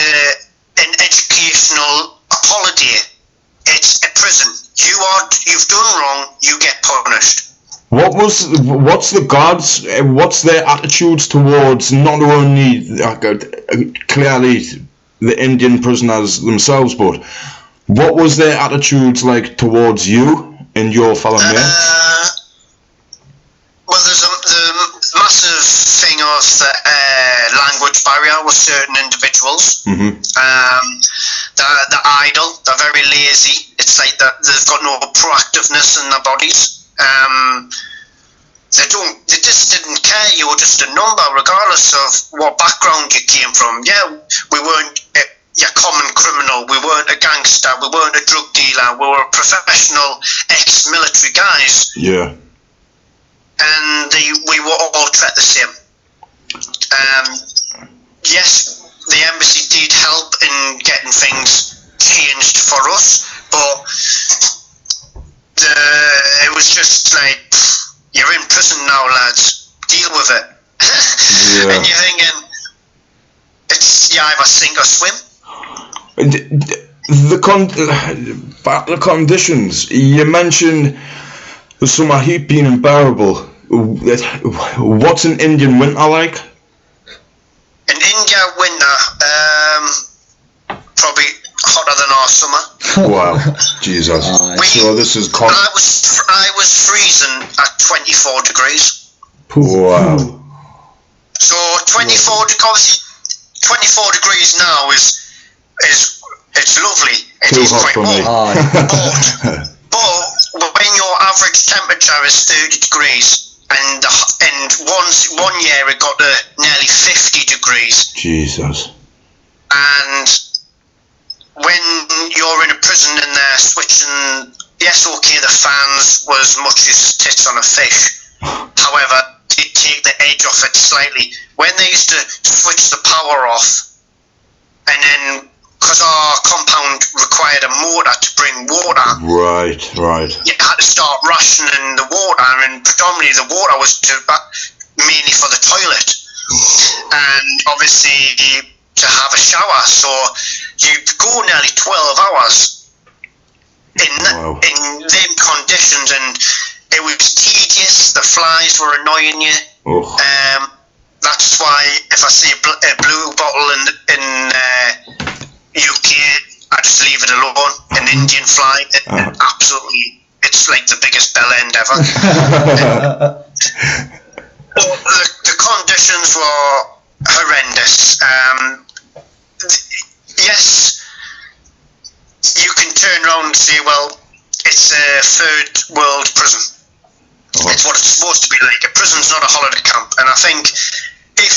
an educational holiday. It's a prison. You've done wrong. You get punished. What's the guards? What's their attitudes towards not only clearly the Indian prisoners themselves, but what was their attitudes like towards you and your fellow mates? Well, there's the massive thing of the language barrier with certain individuals. They're idle. They're very lazy. It's like they've got no proactiveness in their bodies. They just didn't care. You were just a number, regardless of what background you came from. Yeah, we weren't your common criminal. We weren't a gangster. We weren't a drug dealer. We were professional ex-military guys. Yeah. And we were all treated the same. Yes, the embassy did help in getting things changed for us, but it was just like, you're in prison now, lads. Deal with it. Yeah. And you're thinking, you either sink or swim. The conditions you mentioned, The summer heat being unbearable. What's an Indian winter like? In India, winter, probably hotter than our summer. Wow, Jesus. So this is I was freezing at 24 degrees. Wow. So 24 degrees now is it's lovely. It is quite warm. But when your average temperature is 30 degrees, and one year it got to nearly 50 degrees. Jesus. And when you're in a prison and they're switching, yes, okay, the fans were as much as tits on a fish. However, they take the edge off it slightly. When they used to switch the power off, and then, because our compound required a motor to bring water. Right. You had to start rationing the water, and predominantly the water was mainly for the toilet. And obviously to have a shower, so you'd go nearly 12 hours in them conditions, and it was tedious. The flies were annoying you. That's why if I see a blue bottle in UK, I just leave it alone. An Indian fly, absolutely, it's like the biggest bell end ever. The conditions were horrendous. Yes, you can turn around and say, well, it's a third world prison. It's what it's supposed to be like. A prison's not a holiday camp. And I think if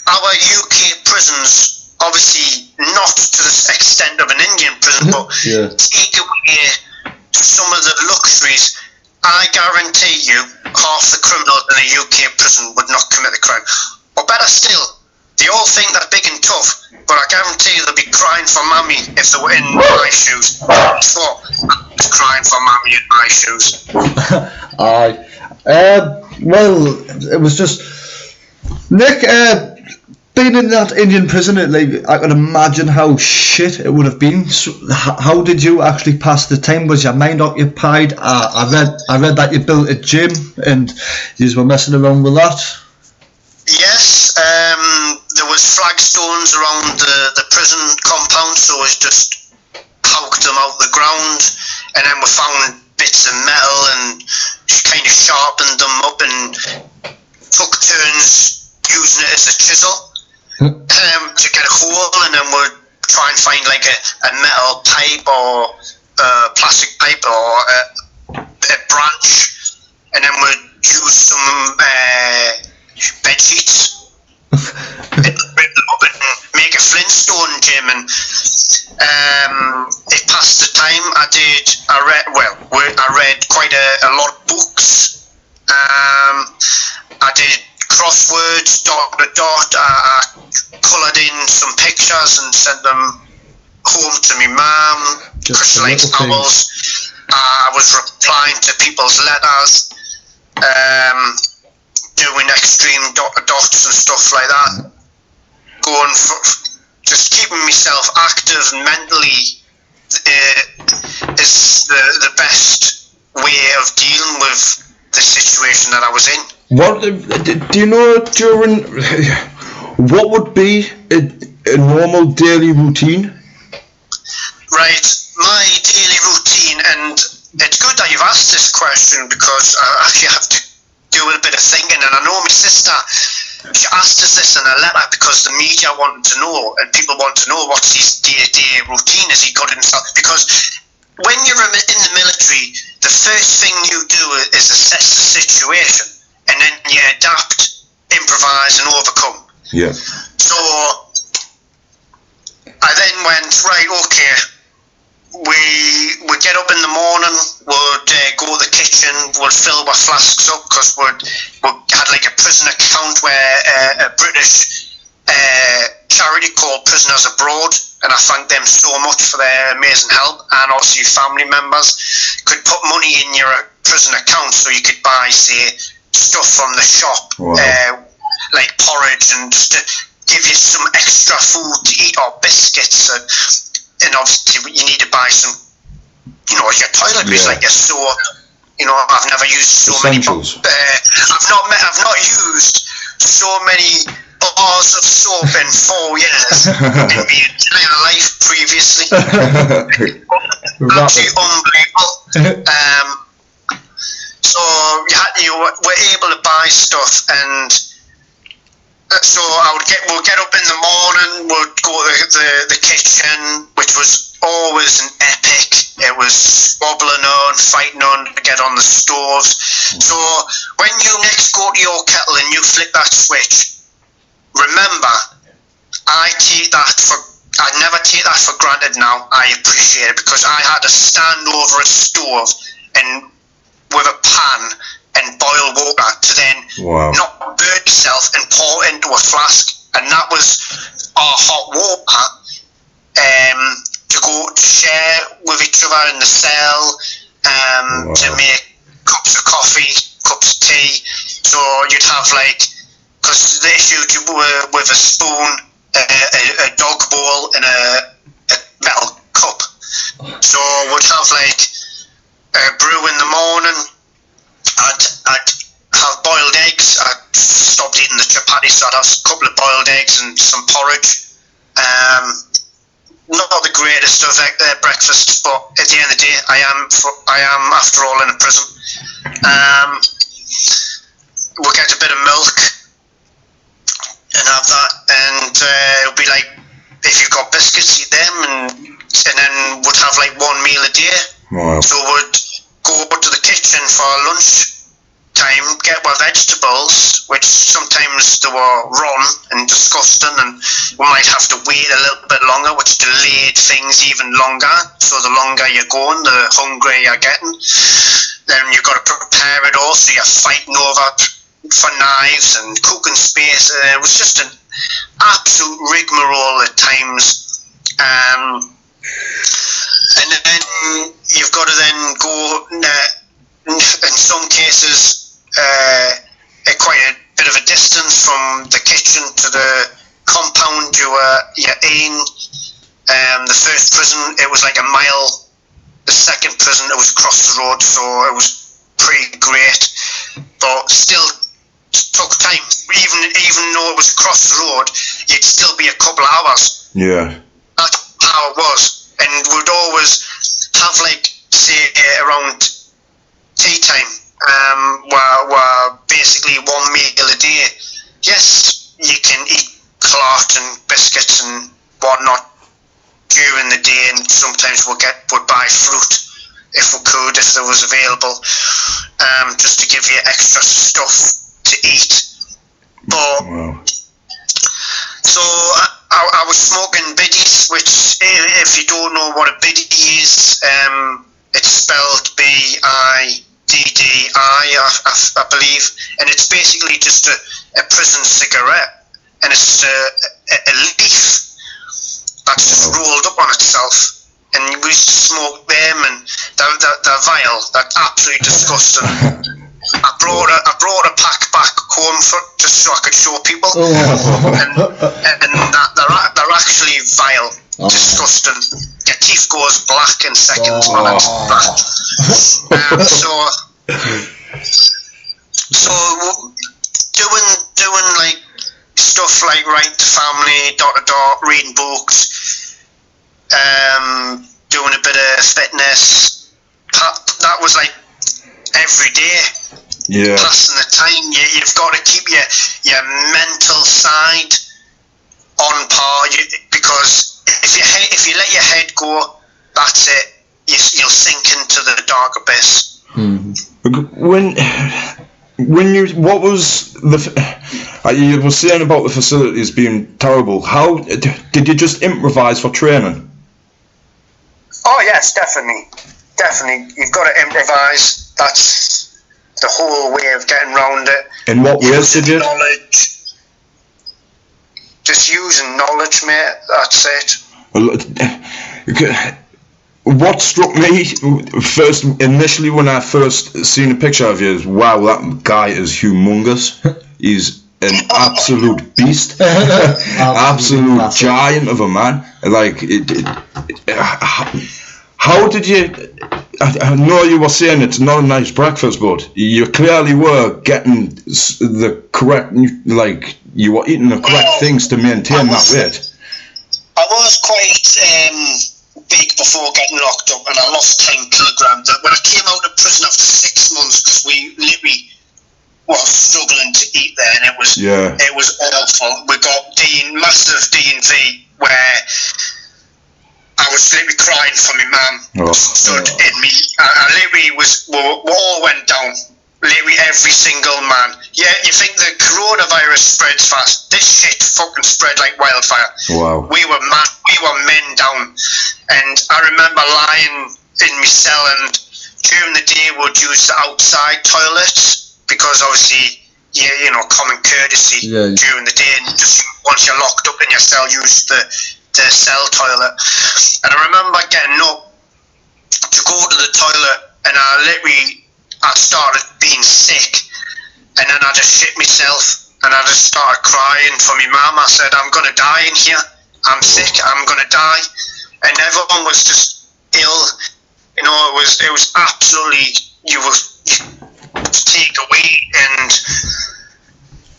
our UK prisons, obviously not to the extent of an Indian prison, but take away some of the luxuries, I guarantee you half the criminals in a UK prison would not commit the crime. Or better still, they all think they're big and tough, but I guarantee they'll be crying for mommy if they were in my shoes. That's what? Crying for mommy in my shoes. Aye. Well, it was just Nick. Being in that Indian prison, I can imagine how shit it would have been. So, how did you actually pass the time? Was your mind occupied? I read that you built a gym and you were messing around with that. Yes, there was flagstones around the prison compound, so we just poked them out the ground, and then we found bits of metal and kind of sharpened them up and took turns using it as a chisel. To get a hole, and then we'd try and find like a metal pipe or a plastic pipe or a branch, and then we'd use some bed sheets and rip them up and make a Flintstone gym. And it passed the time. I read quite a lot of books. I did crosswords, dot to dot. I coloured in some pictures and sent them home to my mum. She likes novels. I was replying to people's letters, doing extreme dot to dots and stuff like that. Going for just keeping myself active and mentally is the best way of dealing with the situation that I was in. What do you know during? What would be a normal daily routine? Right, my daily routine, and it's good that you've asked this question because I actually have to do a bit of thinking. And I know my sister, she asked us this in a letter because the media wanted to know, and people want to know what's his day-to-day routine. Has he got himself? Because when you're in the military, the first thing you do is assess the situation, and then you adapt, improvise, and overcome. Yeah. So I then went, right, okay, we would get up in the morning, would go to the kitchen, would fill our flasks up, because we had like a prison account where a British charity called Prisoners Abroad, and I thank them so much for their amazing help, and also your family members could put money in your prison account so you could buy, say, stuff from the shop. Wow. Like porridge, and just to give you some extra food to eat, or biscuits, and obviously you need to buy some, your toiletries, like your soap, You know, I've never used so Essentials. many. I've not used so many bars of soap in 4 years in my entire life previously. Absolutely unbelievable. So you were able to buy stuff, and so we'll get up in the morning, we'll go to the kitchen, which was always an epic. It was wobbling on, fighting on to get on the stoves. So when you next go to your kettle and you flick that switch, remember, I never take that for granted now. I appreciate it, because I had to stand over a stove and with a pan and boil water to then not burn yourself and pour it into a flask, and that was our hot water to go to share with each other in the cell, to make cups of coffee, cups of tea. So you'd have because the issue with a spoon, a dog bowl and a metal cup. So we'd have a brew in the morning. I'd have boiled eggs. I stopped eating the chapati, so I'd have a couple of boiled eggs and some porridge. Not the greatest of breakfasts, but at the end of the day, I am after all in a prison. We'll get a bit of milk and have that, and it'll be if you've got biscuits, eat them, and then we'd have 1 meal a day. Wow. So we'd go to the kitchen for lunch time, get our vegetables, which sometimes they were raw and disgusting, and we might have to wait a little bit longer, which delayed things even longer. So the longer you're going, the hungrier you're getting. Then you've got to prepare it all, so you're fighting over for knives and cooking space. It was just an absolute rigmarole at times. And then you've got to then go, in some cases, quite a bit of a distance from the kitchen to the compound you're in. The first prison, it was a mile. The second prison, it was across the road, so it was pretty great. But still took time. Even though it was across the road, you'd still be a couple of hours. Yeah. That's how it was. And we'd always have say around tea time, were basically 1 meal a day. Yes, you can eat clot and biscuits and whatnot during the day, and sometimes would buy fruit if we could, if there was available, just to give you extra stuff to eat. But so I was smoking biddies, which, if you don't know what a biddy is, it's spelled BIDDI, I believe, and it's basically just a prison cigarette, and it's a leaf that's just rolled up on itself. And we used to smoke them, and they're vile. They're absolutely disgusting. I brought a pack back home just so I could show people, and they're actually vile, disgusting. Your teeth goes black in seconds, man. It's bad. So doing stuff like writing to family, dot to dot, reading books, doing a bit of fitness. That was every day. Yeah. Passing the time. You've got to keep your mental side on par, because if you let your head go, that's it. You'll sink into the dark abyss. When you, what was you were saying about the facilities being terrible? How did you just improvise for training? Oh yes, definitely. You've got to improvise. That's the whole way of getting around it. In what ways did you? Knowledge. Just using knowledge, mate. That's it. What struck me first, initially, when I first seen a picture of you, is wow, that guy is humongous. He's an absolute beast, absolute giant of a man. How did you I know you were saying it's not a nice breakfast, but you clearly were getting the correct, like, you were eating the correct things to maintain that weight. I was quite big before getting locked up, and I lost 10 kilograms. When I came out of prison after 6 months, because we literally were struggling to eat there, and it was awful. We got massive D&V where I was literally crying for my mum. Stood in me. I literally we all went down. Literally every single man. Yeah, you think the coronavirus spreads fast? This shit fucking spread like wildfire. Wow. We were men down, and I remember lying in my cell, and during the day we'd use the outside toilets because obviously, you know, common courtesy during the day, and just once you're locked up in your cell, use the cell toilet. And I remember getting up to go to the toilet, and I started being sick, and then I just shit myself, and I just started crying for my mum. I said, I'm going to die in here. I'm sick. I'm going to die. And everyone was just ill. You know, it was absolutely, you take away, and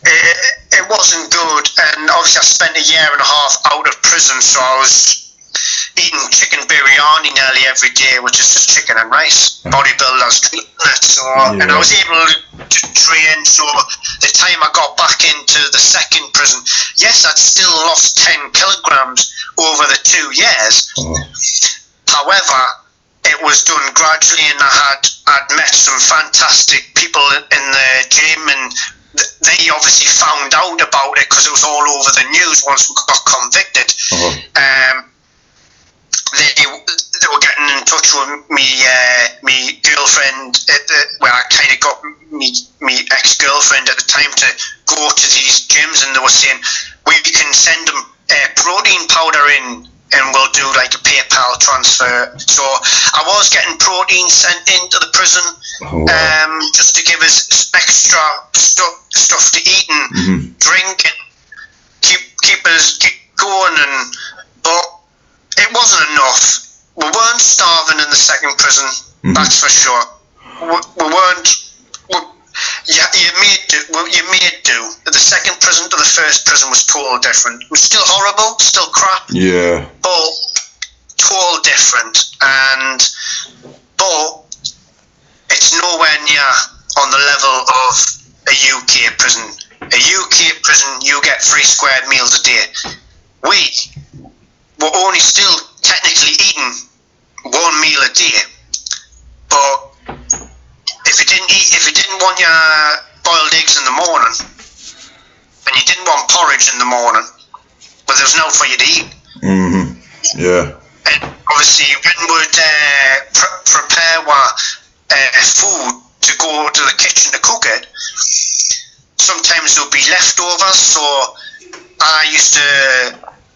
it wasn't good. And obviously I spent 1.5 years out of prison, so I was eating chicken biryani nearly every day, which is just chicken and rice. Bodybuilders eating it. So, and I was able to train. So the time I got back into the second prison, yes, I'd still lost 10 kilograms over the 2 years. However, it was done gradually, and I'd met some fantastic people in the gym, and they obviously found out about it because it was all over the news once we got convicted. They were getting in touch with me girlfriend where I kind of got me ex-girlfriend at the time to go to these gyms, and they were saying we can send them protein powder in, and we'll do like a PayPal transfer. So I was getting protein sent into the prison, just to give us extra stuff to eat and drink, and keep us going. But it wasn't enough. We weren't starving in the second prison, that's for sure. We weren't. You made do. The second prison to the first prison was totally different. It was still horrible, still crap. Yeah. But totally different, but it's nowhere near on the level of a UK prison. A UK prison, you get 3 square meals a day. We're only still technically eating 1 meal a day, but if you didn't want your boiled eggs in the morning, and you didn't want porridge in the morning, well, there was no for you to eat. Yeah. And obviously, when we'd prepare food to go to the kitchen to cook it, sometimes there'll be leftovers, so I used to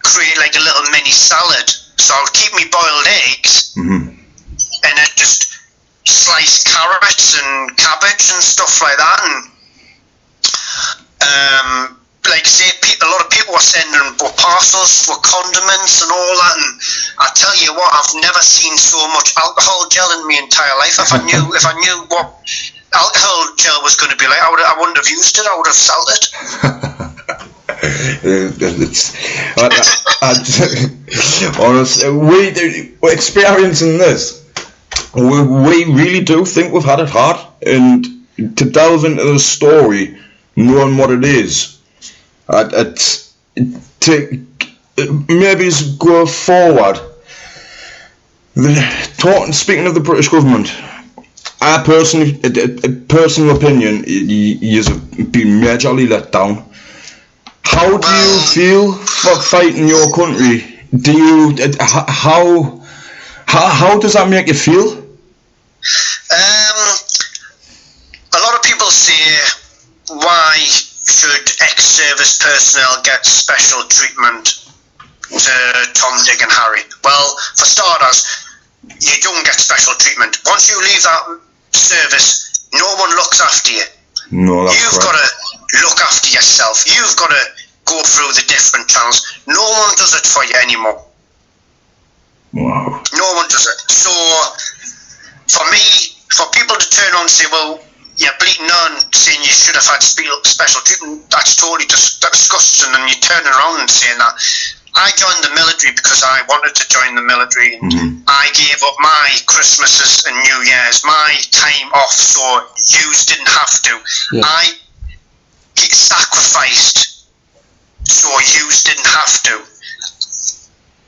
create like a little mini salad. So I'll keep me boiled eggs, and then just slice carrots and cabbage and stuff like that, and like say, a lot of people were sending parcels with condiments and all that, and I tell you what, I've never seen so much alcohol gel in my entire life. If I knew what alcohol gel was going to be like, I wouldn't have used it. I would have sold it. Honestly, we're experiencing this. We really do think we've had it hard, and to delve into the story, knowing what it is, to maybe go forward. Speaking of the British government, I personally, personal opinion, you've been majorly let down. How do you feel for fighting your country? Do you how does that make you feel? A lot of people say, why should ex-service personnel get special treatment to Tom, Dick and Harry? Well, for starters, you don't get special treatment. Once you leave that service, no one looks after you. No, that's You've got to look after yourself. You've got to go through the different channels. No one does it for you anymore. Wow. No one does it. So for me, for people to turn on and say, well, you're bleeding on, saying you should have had special treatment, that's totally disgusting, and you're turning around and saying that. I joined the military because I wanted to join the military. Mm-hmm. I gave up my Christmases and New Year's, my time off, so you didn't have to. Yeah. I sacrificed so you didn't have to.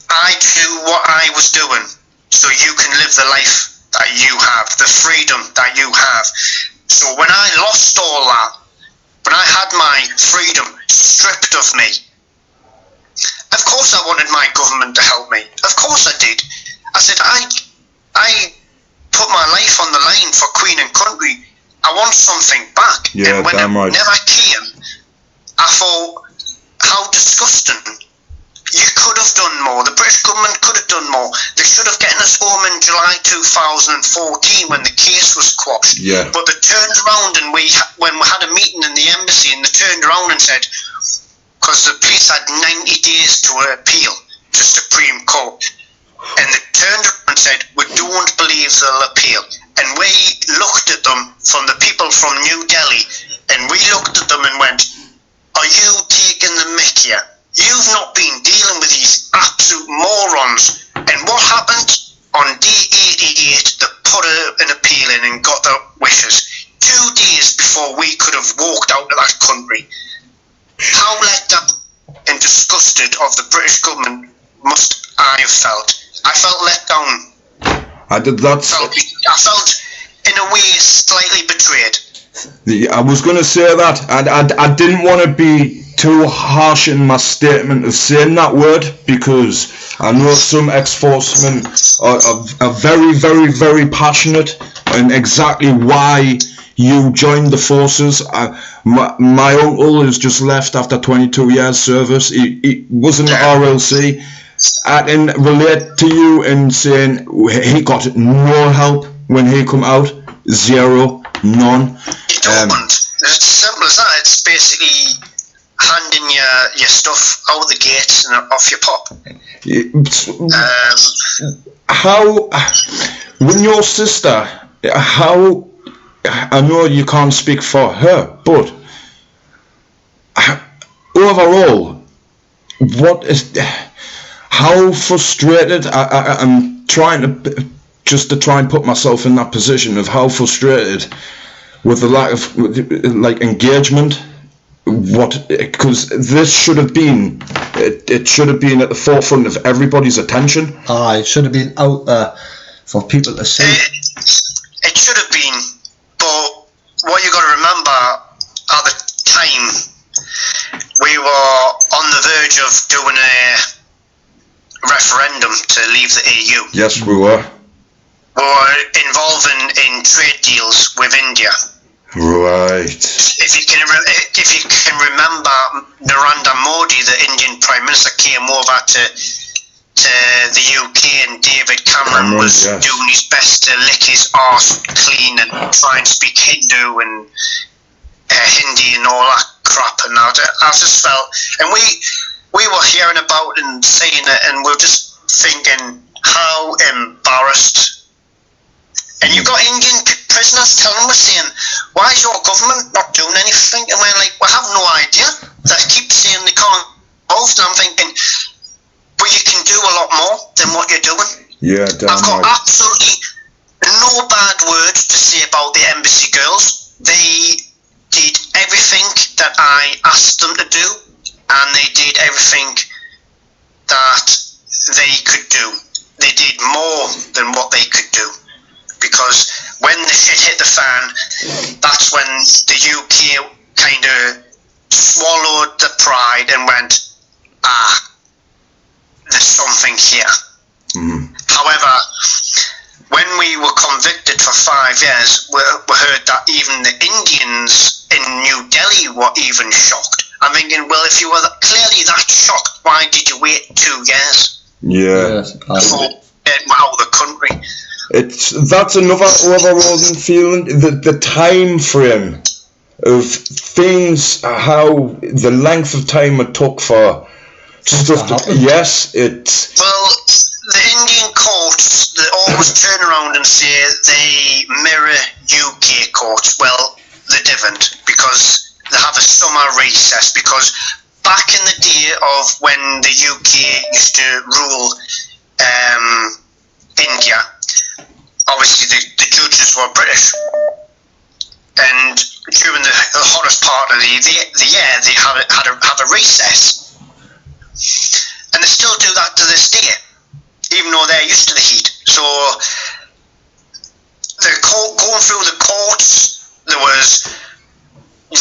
I do what I was doing so you can live the life that you have, the freedom that you have. So when I lost all that, when I had my freedom stripped of me, of course I wanted my government to help me. Of course I did. I said, I put my life on the line for Queen and country. I want something back. Yeah, and when damn right. it never came, I thought, how disgusting. You could have done more. The British government could have done more. They should have gotten us home in July 2014 when the case was quashed. Yeah. But they turned around and when we had a meeting in the embassy, and they turned around and said, because the police had 90 days to appeal to Supreme Court, and they turned around and said, we don't believe they'll appeal. And we looked at them, from the people from New Delhi, and we looked at them and went, are you taking the mick here? You've not been dealing with these absolute morons. And what happened? On day 88, they put an appeal in and got their wishes. 2 days before we could have walked out of that country. How let down and disgusted of the British government must I have felt? I felt let down. I felt, in a way, slightly betrayed. I was going to say that. I didn't want to be too harsh in my statement of saying that word, because I know some ex-forcemen are very, very, very passionate and exactly why you joined the forces. My uncle has just left after 22 years service. He was in the RLC. I can relate to you in saying he got no help when he come out. Zero. None. It's as simple as that. It's basically handing your stuff out the gates and off your pop. How, when your sister, how, I know you can't speak for her, but overall, how frustrated, I'm trying to, just to try and put myself in that position of how frustrated with the lack of, like, engagement, because this should have been, it should have been at the forefront of everybody's attention. It should have been out there for people to see. It should have been, but what you got to remember, at the time, we were on the verge of doing a referendum to leave the EU. Yes, we were. We were involving in trade deals with India. Right. If you can remember, Narendra Modi, the Indian Prime Minister, came over to the UK, and David Cameron was doing his best to lick his arse clean and try and speak Hindu and Hindi and all that crap. And I just felt, and we were hearing about it and saying it, and we were just thinking how embarrassed. And you've got Indian prisoners telling us, saying, why is your government not doing anything? And we're like, we have no idea. They keep saying they can't involved. And I'm thinking, but you can do a lot more than what you're doing. Yeah, damn I've got right. absolutely no bad word to say about the embassy girls. They did everything that I asked them to do, and they did everything that they could do. They did more than what they could do. Because when the shit hit the fan, that's when the UK kind of swallowed the pride and went, there's something here. Mm-hmm. However, when we were convicted for 5 years, we heard that even the Indians in New Delhi were even shocked. I'm thinking, well, if you were clearly that shocked, why did you wait 2 years? Yeah. Before getting out of the country? That's another overriding feeling. The time frame of things, how the length of time it took for stuff to. Yes, it's. Well, the Indian courts, always turn around and say they mirror UK courts. Well, they didn't, because they have a summer recess, because back in the day of when the UK used to rule India, obviously the judges were British, and during the hottest part of the year they have a recess, and they still do that to this day, even though they're used to the heat. So the going through the courts, there was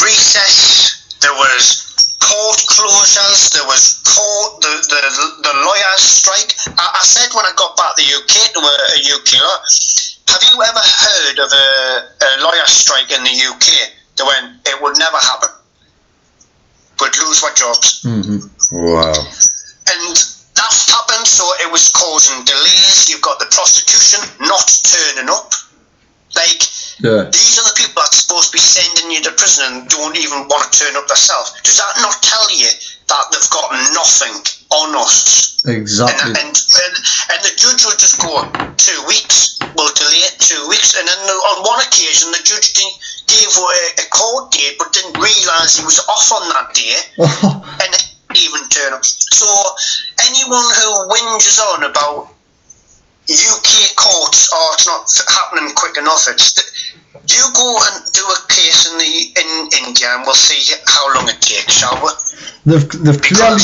recess, there was court closures, there was the lawyers' strike. I said when I got back to the UK to a UK, have you ever heard of a lawyer strike in the UK? They went, it would never happen. We'd lose our jobs. Mm-hmm. Wow. And that's happened, so it was causing delays. You've got the prosecution not turning up. Like, these are the people that's supposed to be sending you to prison and don't even want to turn up themselves. Does that not tell you that they've got nothing on us? Exactly. And the judge would just go, 2 weeks, we'll delay it 2 weeks. And then on one occasion, the judge gave a court date but didn't realise he was off on that day. And even turn up. So anyone who whinges on about UK courts, it's not happening quick enough, you go and do a case in India and we'll see how long it takes, shall we? They've clearly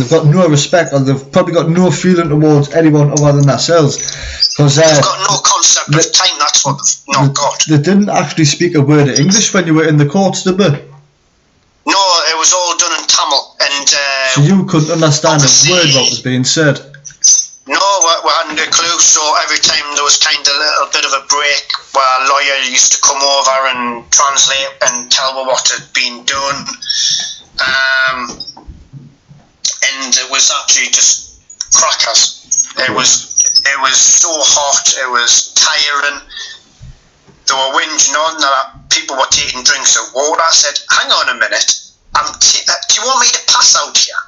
got no respect, or they've probably got no feeling towards anyone other than themselves, because they've got no concept of time. That's what they've not got. They didn't actually speak a word of English when you were in the courts, did they? No, it was all done in Tamil, and so you couldn't understand a word what was being said. No, we hadn't a clue, so every time there was kind of a little bit of a break where a lawyer used to come over and translate and tell me what had been done. And it was actually just crackers. It was so hot, it was tiring. They were whinging on that people were taking drinks of water. I said, hang on a minute, do you want me to pass out here?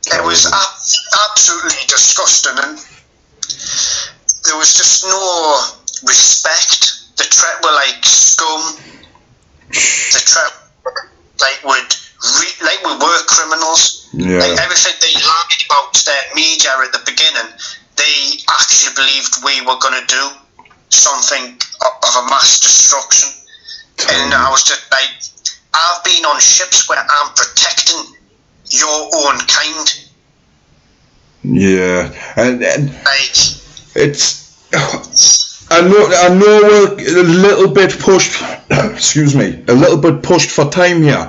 It was absolutely disgusting, and there was just no respect. The threat were like scum. The threat like we were criminals. Yeah. Like everything they lied about their media at the beginning, they actually believed we were going to do something of a mass destruction. And I was just like, I've been on ships where I'm protecting your own kind. Yeah, and like, it's. I know we're a little bit pushed. Excuse me, a little bit pushed for time here.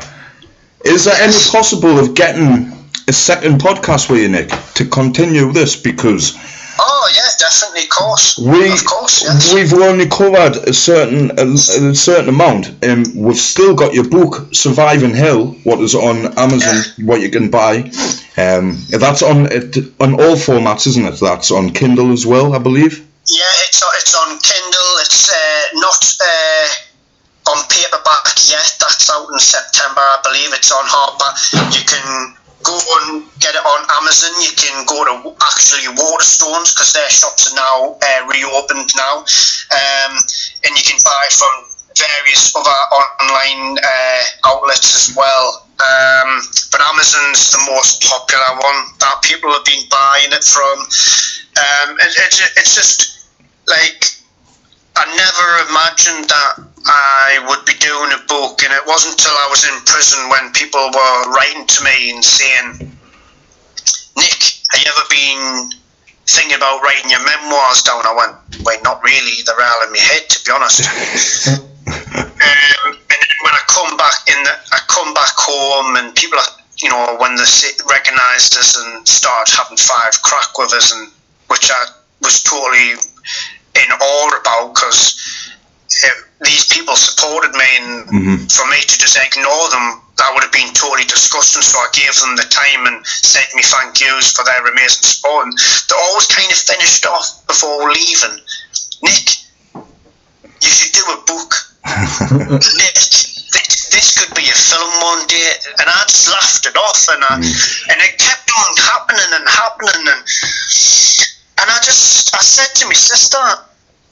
Is there any possible of getting a second podcast with you, Nick, to continue this? Because yeah, definitely, of course. Yes. We've only covered a certain amount. We've still got your book, Surviving Hell, what is on Amazon, what you can buy. That's on all formats, isn't it? That's on Kindle as well, I believe. Yeah, it's on Kindle. It's not on paperback yet. That's out in September, I believe. It's on hardback. You can go and get it on Amazon. You can go to actually Waterstones, because their shops are now reopened now, and you can buy from various other online outlets as well. But Amazon's the most popular one that people have been buying it from. It's just like, I never imagined that I would be doing a book, and it wasn't until I was in prison when people were writing to me and saying, Nick, have you ever been thinking about writing your memoirs down? I went, wait, not really, they're all in my head, to be honest. And then when I come back home, and people are, when they recognised us and started having 5 crack with us, and which I was totally in awe about, because these people supported me, and for me to just ignore them, that would have been totally disgusting. So I gave them the time and said me thank yous for their amazing support, and they always kind of finished off before leaving, Nick, you should do a book. Nick, this could be a film one day. And I just laughed it off, and it kept on happening, and And I said to my sister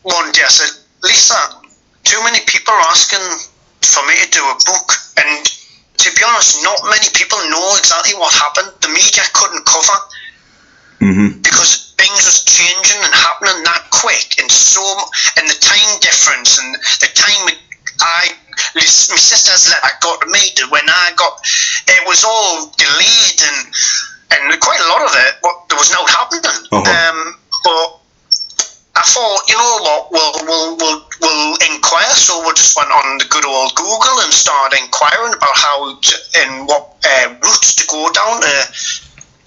one day, I said, Lisa, too many people are asking for me to do a book, and to be honest, not many people know exactly what happened. The media couldn't cover, because things was changing and happening that quick, and the time difference and the time my sister's letter got to me, when I got, it was all delayed, and quite a lot of it, but there was no happening. But I thought, you know what, we'll inquire. So we just went on the good old Google and started inquiring about what routes to go down to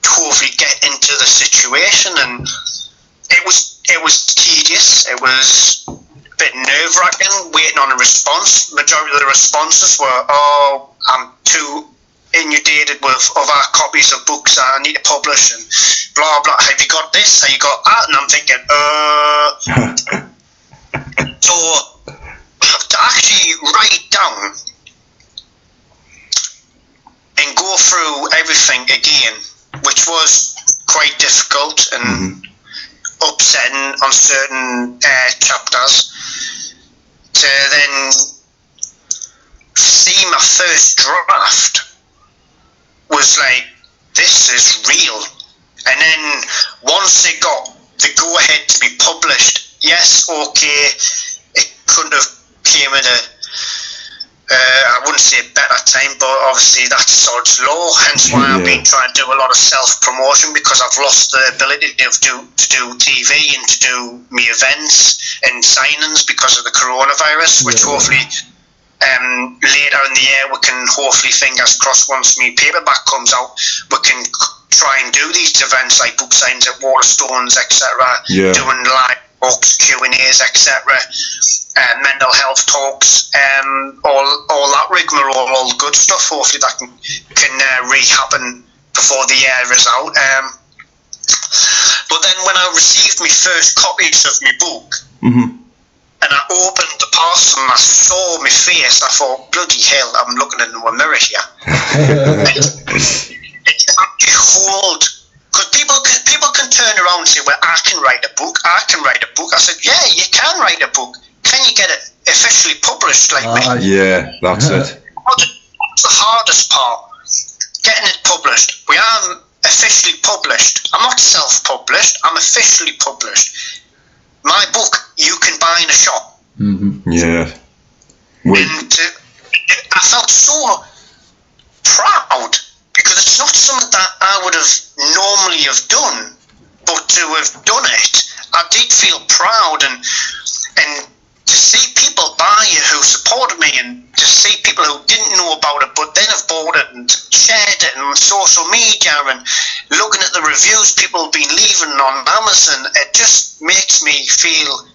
hopefully get into the situation. And it was tedious. It was a bit nerve-wracking, waiting on a response. Majority of the responses were, I'm too inundated with other copies of books that I need to publish, and blah blah. Have you got this? Have you got that? And I'm thinking, So to actually write down and go through everything again, which was quite difficult and upsetting on certain chapters, to then see my first draft was like, this is real. And then once it got the go ahead to be published, yes, okay, it couldn't have came at I wouldn't say a better time, but obviously that's sod's law, hence why I've been trying to do a lot of self-promotion, because I've lost the ability to do TV and to do me events and signings because of the coronavirus, which hopefully later in the year we can hopefully, fingers crossed, once my paperback comes out, we can try and do these events like book signs at Waterstones, etc., doing live talks, Q&As, etc., mental health talks, all that rigmarole, all good stuff. Hopefully that can re-happen before the year is out. But then when I received my first copies of my book, and I opened the parcel and I saw my face, I thought, bloody hell, I'm looking into a mirror here. It's behold, because people can turn around and say, well, I can write a book. I said, yeah, you can write a book. Can you get it officially published like me? Yeah, that's it. What's the hardest part? Getting it published. We are officially published. I'm not self-published. I'm officially published. My book, you can buy in a shop. Yeah. And I felt so proud, because it's not something that I would have normally have done, but to have done it, I did feel proud, and to see people buy it who supported me, and to see people who didn't know about it but then have bought it and shared it on social media, and looking at the reviews people have been leaving on Amazon, it just makes me feel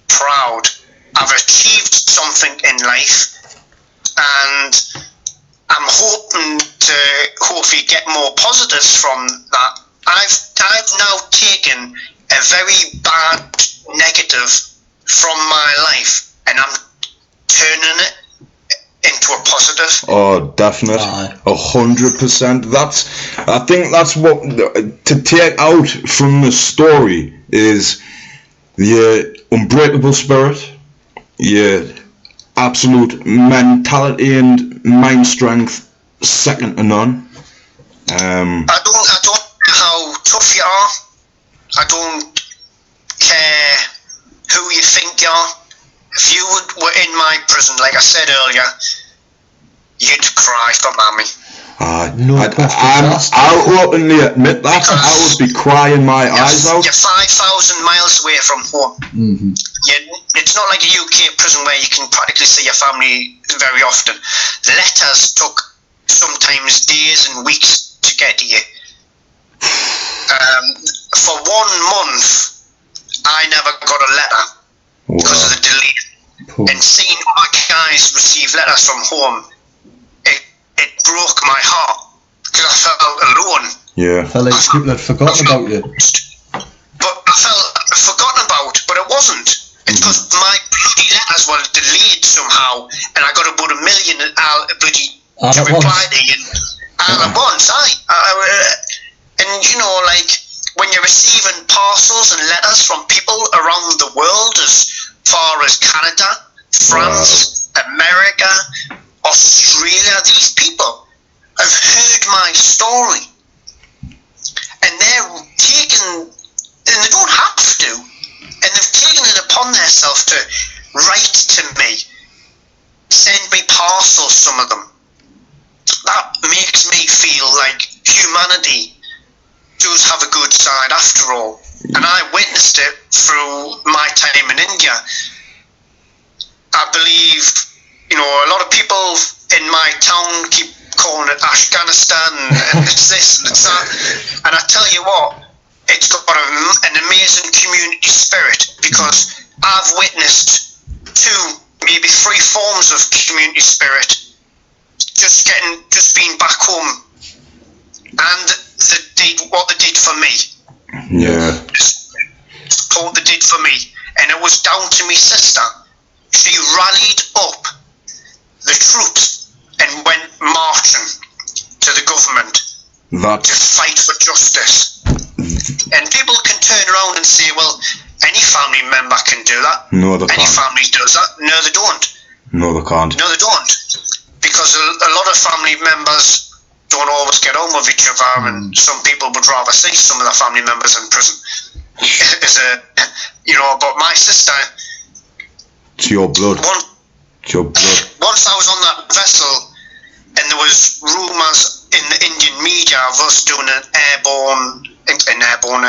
proud. I've achieved something in life, and I'm hoping to hopefully get more positives from that. I've now taken a very bad negative from my life, and I'm turning it into a positive. Oh, definite, 100%. I think that's what to take out from the story is your unbreakable spirit, your absolute mentality and mind strength, second to none. I don't care how tough you are. I don't care who you think you are. If you were in my prison, like I said earlier, you'd cry for mommy. I'll openly admit that. I would be crying my eyes out. You're 5,000 miles away from home. It's not like a UK prison where you can practically see your family very often. Letters took sometimes days and weeks to get to you. For 1 month, I never got a letter because of the delay. And seeing my guys receive letters from home, it broke my heart, because I felt alone. I felt like people had forgotten about you. But I felt forgotten about, but it wasn't. It's because my bloody letters were delayed somehow, and I got about 1 million to reply to you all at once. And you know, like, when you're receiving parcels and letters from people around the world, as far as Canada, France, America, Australia, these people have heard my story, and they're taking, and they don't have to, and they've taken it upon themselves to write to me, send me parcels, some of them. That makes me feel like humanity does have a good side after all, and I witnessed it through my time in India. I believe, you know, a lot of people in my town keep calling it Afghanistan, and it's this and it's that, and I tell you what, it's got an amazing community spirit, because I've witnessed 2, maybe 3 forms of community spirit just being back home, and what they did for me. Yeah. What they did for me, and it was down to me sister. She rallied up the troops and went marching to the government to fight for justice. And people can turn around and say, well, any family member can do that. No, they can't. Any family does that. No, they don't. No, they can't. No, they don't. Because a lot of family members don't always get on with each other, and some people would rather see some of their family members in prison. But my sister... It's your blood. It's your blood. Once I was on that vessel, and there was rumours in the Indian media of us doing a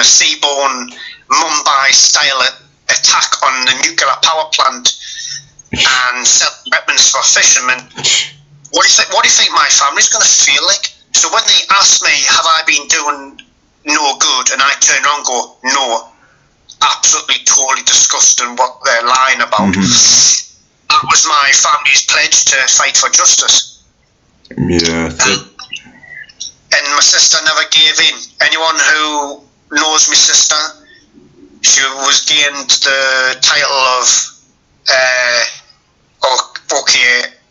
seaborne Mumbai-style attack on the nuclear power plant and selling weapons for fishermen. What do you think my family's going to feel like? So when they ask me, have I been doing no good, and I turn around and go, no, absolutely totally disgusting what they're lying about. That was my family's pledge to fight for justice. Yeah. And my sister never gave in. Anyone who knows my sister, she was gained the title of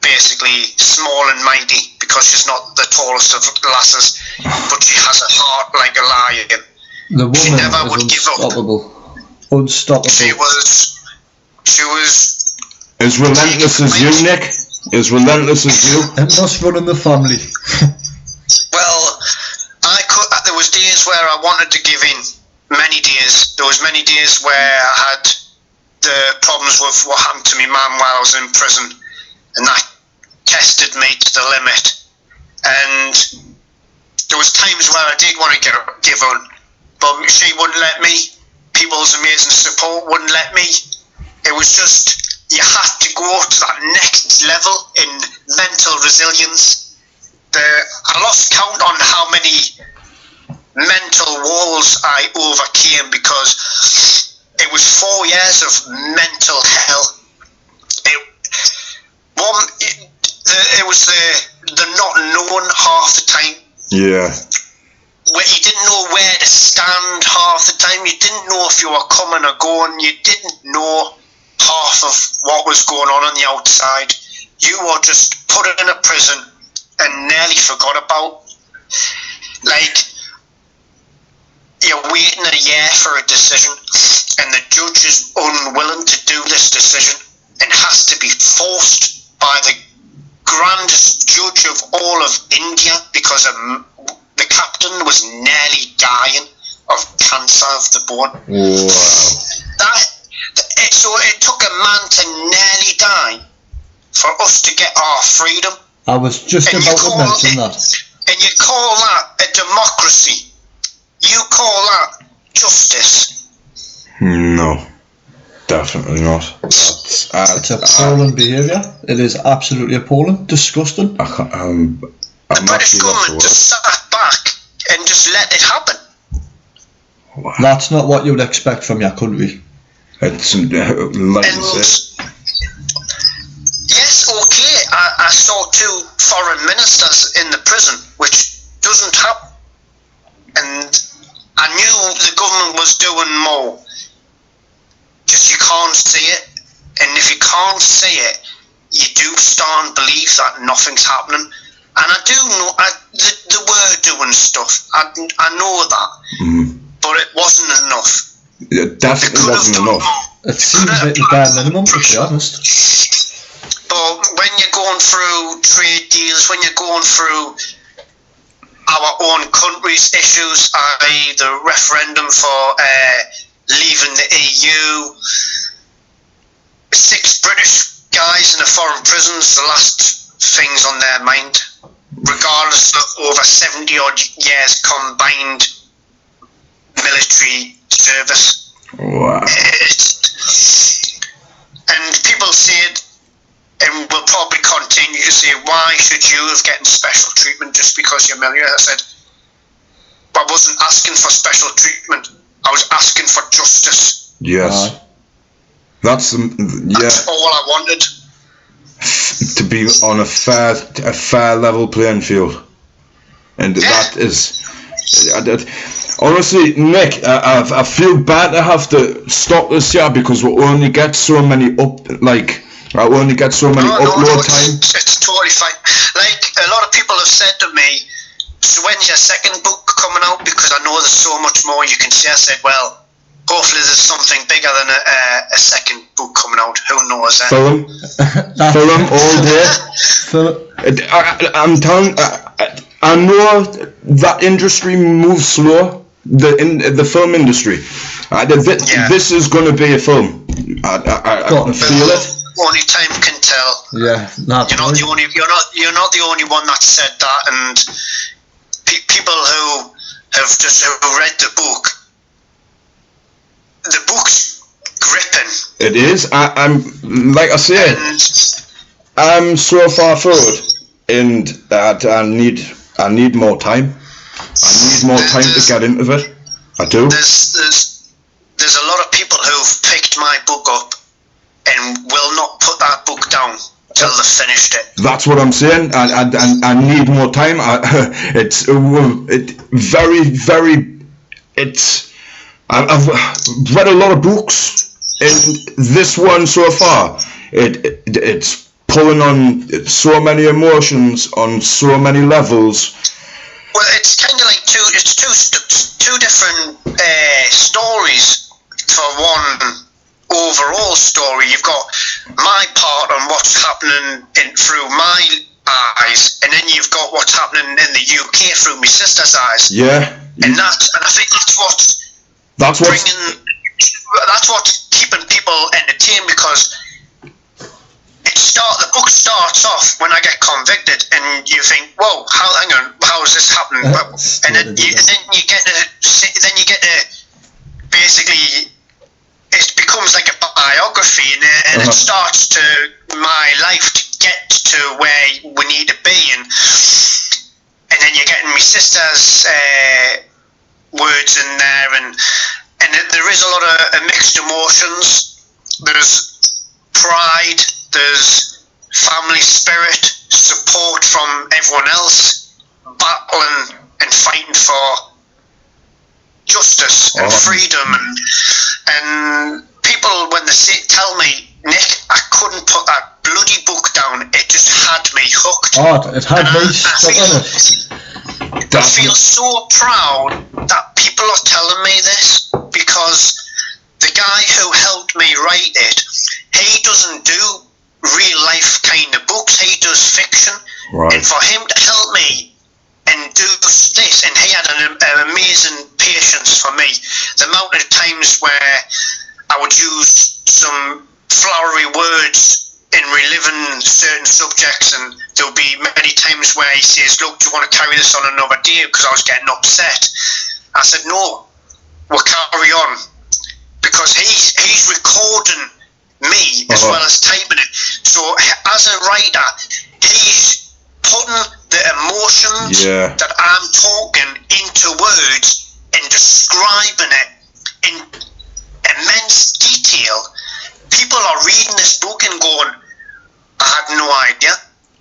basically small and mighty, because she's not the tallest of lasses, but she has a heart like a lion. The woman she never is would give unstoppable. up. Unstoppable. She was as relentless as you, Nick. As relentless as you. It must run in the family. Well, there was days where I wanted to give in. Many days. There was many days where I had the problems with what happened to me mum while I was in prison, and that tested me to the limit. And there was times where I did want to give on, but she wouldn't let me. People's amazing support wouldn't let me. It was just, you had to go to that next level in mental resilience. I lost count on how many mental walls I overcame, because it was 4 years of mental hell. It was the not knowing half the time. Yeah. Where you didn't know where to stand half the time. You didn't know if you were coming or going. You didn't know half of what was going on the outside. You were just put in a prison and nearly forgot about. Like, you're waiting a year for a decision, and the judge is unwilling to do this decision and has to be forced by the grandest judge of all of India, because the captain was nearly dying of cancer of the bone. Wow. So it took a man to nearly die for us to get our freedom. I was just about to mention that. And you call that a democracy? You call that justice? No, definitely not. It's appalling behaviour. It is absolutely appalling. Disgusting. I can't, the British government just sat back and just let it happen. Wow. That's not what you would expect from your country. It's like you said. Yes, okay, I saw 2 foreign ministers in the prison, which doesn't happen. And I knew the government was doing more. Just you can't see it. And if you can't see it, you do start and believe that nothing's happening. And I do know, they were doing stuff. I know that. but it wasn't enough. It definitely wasn't enough. It seems like the bare minimum, to be honest. But when you're going through trade deals, when you're going through our own country's issues, i.e. the referendum for leaving the EU, 6 British guys in the foreign prisons, the last things on their mind, regardless of over 70 odd years combined military service. Wow. And people say it, and will probably continue to say, why should you have getting special treatment just because you're military? I said, I wasn't asking for special treatment, I was asking for justice. Yes. That's all I wanted. To be on a fair level playing field, and that is. Honestly, Nick, I feel bad to have to stop this here because we only get so many upload time. It's totally fine. Like a lot of people have said to me, so when's your second book coming out? Because I know there's so much more you can say. I said, well, hopefully there's something bigger than a second book coming out. Who knows? Film all day. I'm telling. I know that industry moves slow. The film industry. This is going to be a film. I can feel it. Only time can tell. Yeah, you're not the only one that said that, and people who have just read the book. The book's gripping. It is. I'm like I said. I'm so far forward, and I need more time. I need more time to get into it. I do. There's a lot of people who've picked my book up and will not put that book down till they've finished it. That's what I'm saying. I need more time. I've read a lot of books, and this one so far, it's pulling on so many emotions on so many levels. Well, it's kind of like two different stories for one overall story. You've got my part on what's happening through my eyes, and then you've got what's happening in the UK through my sister's eyes. Yeah. And I think that's what's keeping people entertained, because the book starts off when I get convicted, and you think, "Whoa, hang on, how is this happening?" And then you get to basically, it becomes like a biography, and it starts to my life to get to where we need to be, and then you're getting my sister's words in there, and there is a lot of mixed emotions. There's pride, there's family spirit, support from everyone else, battling and fighting for justice and freedom, and people, when they tell me, "Nick, I couldn't put that bloody book down, it just had me hooked." It had me stuck on it. I feel so proud that people are telling me this, because the guy who helped me write it, he doesn't do real life kind of books, he does fiction. Right. And for him to help me and do this, and he had an amazing patience for me. The amount of times where I would use some flowery words in reliving certain subjects, and there would be many times where he says, "Look, do you want to carry this on another day?" Because I was getting upset. I said, "No, we'll carry on," because he's recording me as well as typing it. So as a writer, he's putting the emotions that I'm talking into words and describing it in immense detail. People are reading this book and going, "I had no idea."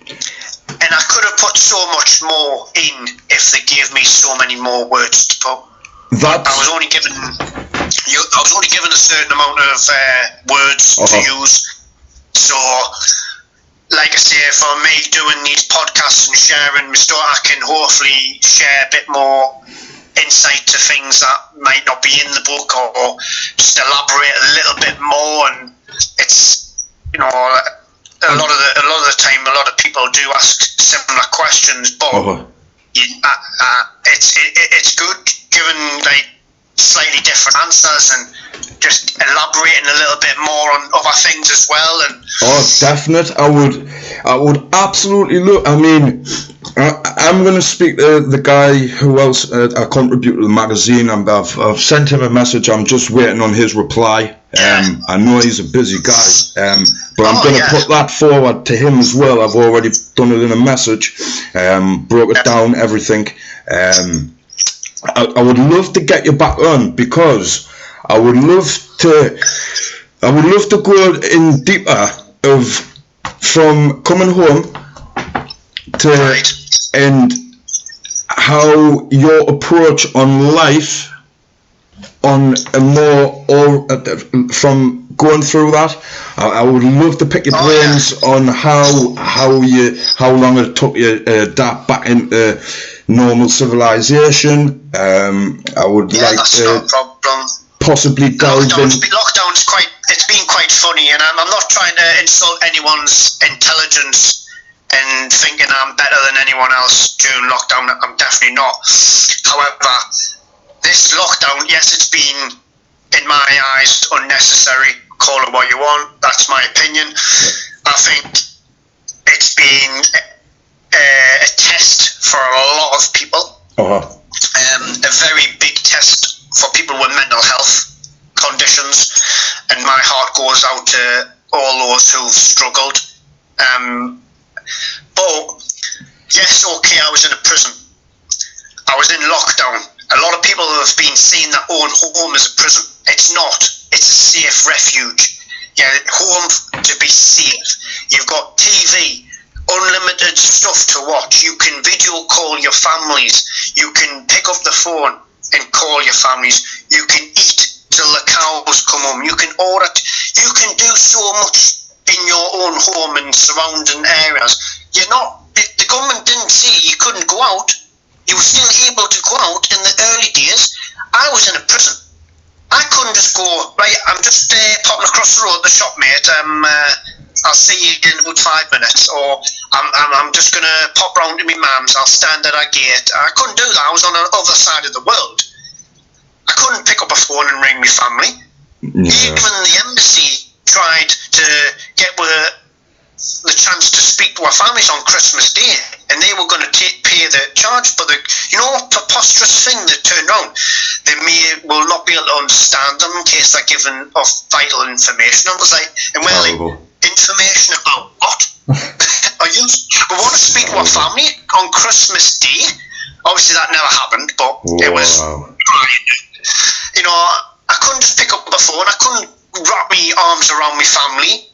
And I could have put so much more in if they gave me so many more words to put. I was only given a certain amount of words to use. So like I say, for me doing these podcasts and sharing my story, I can hopefully share a bit more insight to things that might not be in the book, or just elaborate a little bit more. And it's, you know, a lot of the time, a lot of people do ask similar questions, but it's good giving like slightly different answers and just elaborating a little bit more on other things as well. And definite. I would absolutely look. I mean, I'm going to speak to the guy who else I contribute to the magazine. I've sent him a message. I'm just waiting on his reply. I know he's a busy guy, but I'm going to put that forward to him as well. I've already done it in a message, broke it down, everything. I would love to get you back on, because I would love to go in deeper from coming home to and how your approach on life, on a more, or from going through that. I would love to pick your brains on how long it took you to adapt back into normal civilization. I would like that's to no problem. possibly delve in. Lockdown's it's been quite funny, and I'm not trying to insult anyone's intelligence and thinking I'm better than anyone else during lockdown. I'm definitely not. However, this lockdown, yes, it's been, in my eyes, unnecessary. Call it what you want. That's my opinion. I think it's been a test for a lot of people. A very big test for people with mental health conditions, and my heart goes out to all those who've struggled. But yes, okay, I was in a prison. I was in lockdown. A lot of people have been seeing their own home as a prison. It's not. It's a safe refuge. Yeah, home to be safe. You've got TV, unlimited stuff to watch. You can video call your families. You can pick up the phone and call your families. You can eat till the cows come home. You can order. You can do so much in your own home and surrounding areas. You're not. The government didn't say you couldn't go out. You were still able to go out in the early days. I was in a prison. I couldn't just go, right, I'm just popping across the road to the shop, mate. I'll see you in about 5 minutes. Or I'm just going to pop round to my mum's. I'll stand at a gate. I couldn't do that. I was on the other side of the world. I couldn't pick up a phone and ring my family. Yeah. Even the embassy tried to get the chance to speak to our families on Christmas Day, and they were going to pay the charge. But you know what preposterous thing they turned around? They will not be able to understand them in case they're given of vital information. I was like, and we're like, information about what? We want to speak to our family on Christmas Day. Obviously that never happened, but it was, you know, I couldn't just pick up the phone. I couldn't wrap my arms around my family.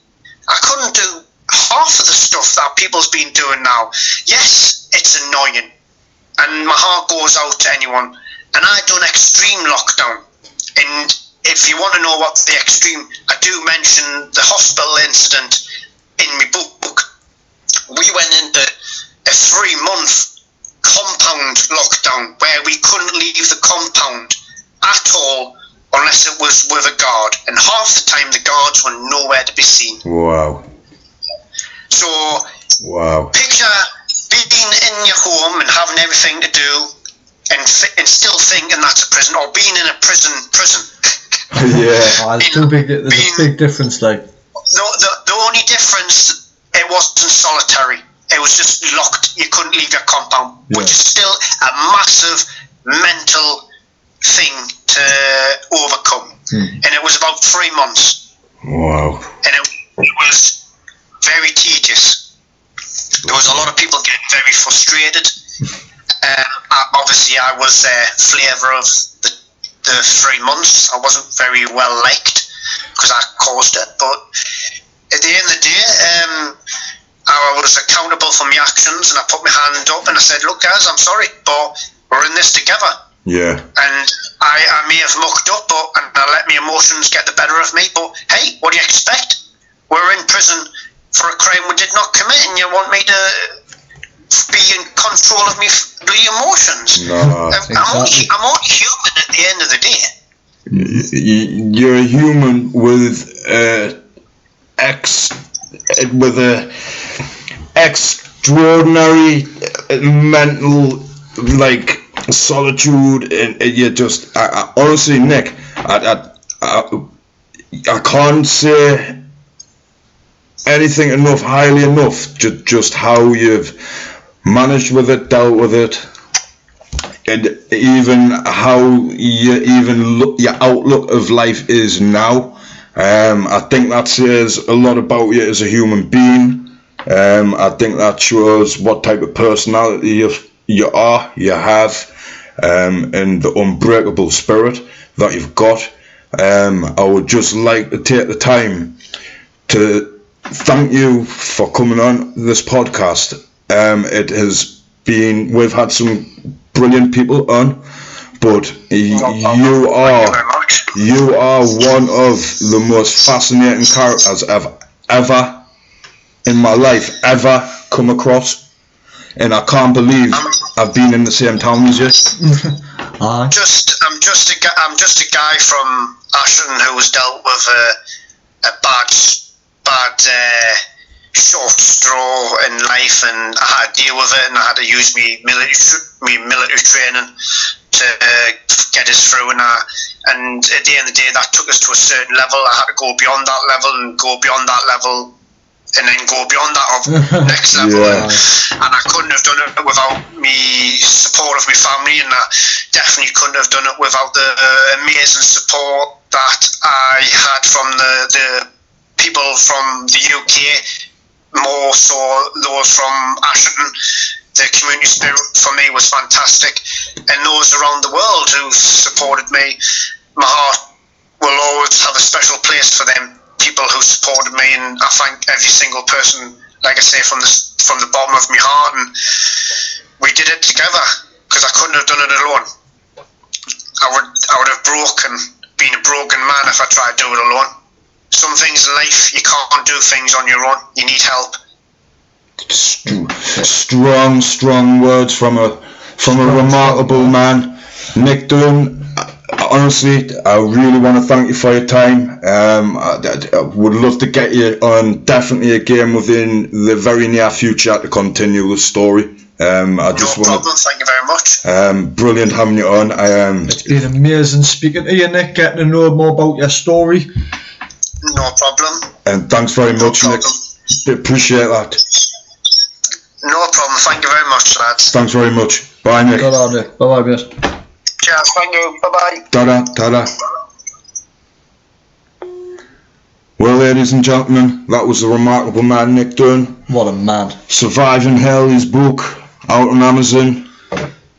I couldn't do half of the stuff that people's been doing now. Yes, it's annoying, and my heart goes out to anyone. And I done extreme lockdown, and if you want to know what the extreme, I do mention the hospital incident in my book. We went into a 3-month compound lockdown where we couldn't leave the compound at all unless it was with a guard, and half the time the guards were nowhere to be seen. Wow. So, picture being in your home and having everything to do, and still thinking that's a prison, or being in a prison. Yeah. There's a big difference, like. The only difference, it wasn't solitary. It was just locked. You couldn't leave your compound, which is still a massive mental thing to overcome. And it was about 3 months. Wow. And it was very tedious. There was a lot of people getting very frustrated. Obviously, I was a flavour of the 3 months. I wasn't very well liked because I caused it. But at the end of the day, I was accountable for my actions, and I put my hand up and I said, "Look, guys, I'm sorry, but we're in this together." Yeah. And I may have mucked up, and I let my emotions get the better of me. But hey, what do you expect? We're in prison. for a crime we did not commit, and you want me to be in control of my emotions. No, I'm only human at the end of the day. You're a human with a extraordinary mental solitude, and you just honestly, Nick, I can't say anything highly enough just how you've managed with it, dealt with it, and even how your outlook of life is now. I think that says a lot about you as a human being. I think that shows what type of personality you have, and the unbreakable spirit that you've got. I would just like to take the time to thank you for coming on this podcast. It has been, we've had some brilliant people on, but you are one of the most fascinating characters I've ever in my life come across, and I can't believe I've been in the same town as you. I'm just a guy from Ashton who was dealt with a bad short straw in life, and I had to deal with it, and I had to use me military training to get us through, and at the end of the day that took us to a certain level. I had to go beyond that level and go beyond that level and then go beyond that next level. Yeah. And I couldn't have done it without me support of my family, and I definitely couldn't have done it without the amazing support that I had from the people from the UK, more so those from Ashton. The community spirit for me was fantastic, and those around the world who supported me. My heart will always have a special place for them people who supported me, and I thank every single person, like I say, from the bottom of my heart. And we did it together, because I couldn't have done it alone. I would have been a broken man if I tried to do it alone. Some things in life, you can't do things on your own. You need help. Strong words from a remarkable man, Nick Dunn. Honestly, I really want to thank you for your time. I would love to get you on definitely again within the very near future to continue the story. Thank you very much. Brilliant having you on. It's been amazing speaking to you, Nick, getting to know more about your story. No problem. And thanks very much, Nick. Appreciate that. No problem. Thank you very much, lads. Thanks very much. Bye, Nick. Bye-bye, mate. Cheers. Thank you. Bye-bye. Ta-da. Well, ladies and gentlemen, that was the remarkable man, Nick Dunn. What a man. Surviving Hell, his book, out on Amazon.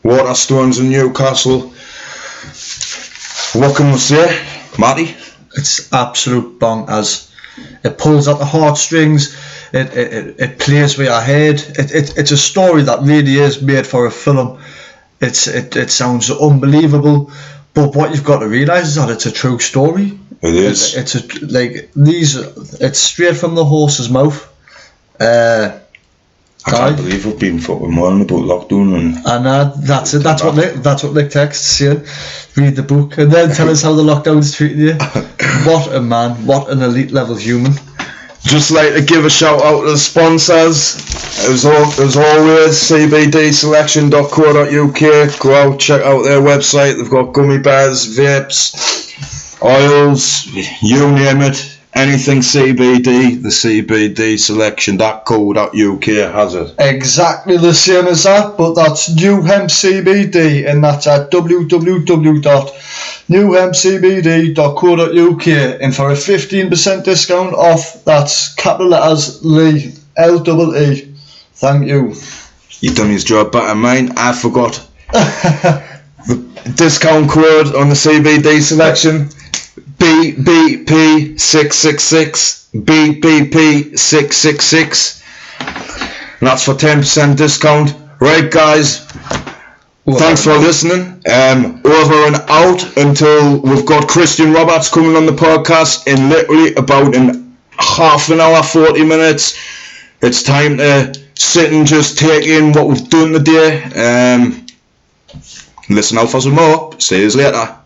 Waterstones in Newcastle. What can we say, Matty? It's absolute bonkers. It pulls at the heartstrings. It plays with your head. It's a story that really is made for a film. It sounds unbelievable, but what you've got to realise is that it's a true story. It is. It's straight from the horse's mouth. I can't believe we've been fucking moaning about lockdown and that's it. That's what Nick texts saying. Read the book and then tell us how the lockdown's treating you. What a man! What an elite level human. Just like to give a shout out to the sponsors. As always, cbdselection.co.uk. Go out, check out their website. They've got gummy bears, vapes, oils, you name it. Anything CBD, the cbdselection.co.uk has it. Exactly the same as that, but that's New Hemp CBD, and that's at www.newhempcbd.co.uk, and for a 15% discount off, that's capital letters Lee, L-E-E. Thank you. You've done his job better than mine. I forgot. The discount code on the CBD selection, BBP666, BBP666. That's for 10% discount. Right, guys. Thanks for listening. Over and out until we've got Christian Roberts coming on the podcast in literally about an half an hour, 40 minutes. It's time to sit and just take in what we've done today. Listen out for some more. See you later.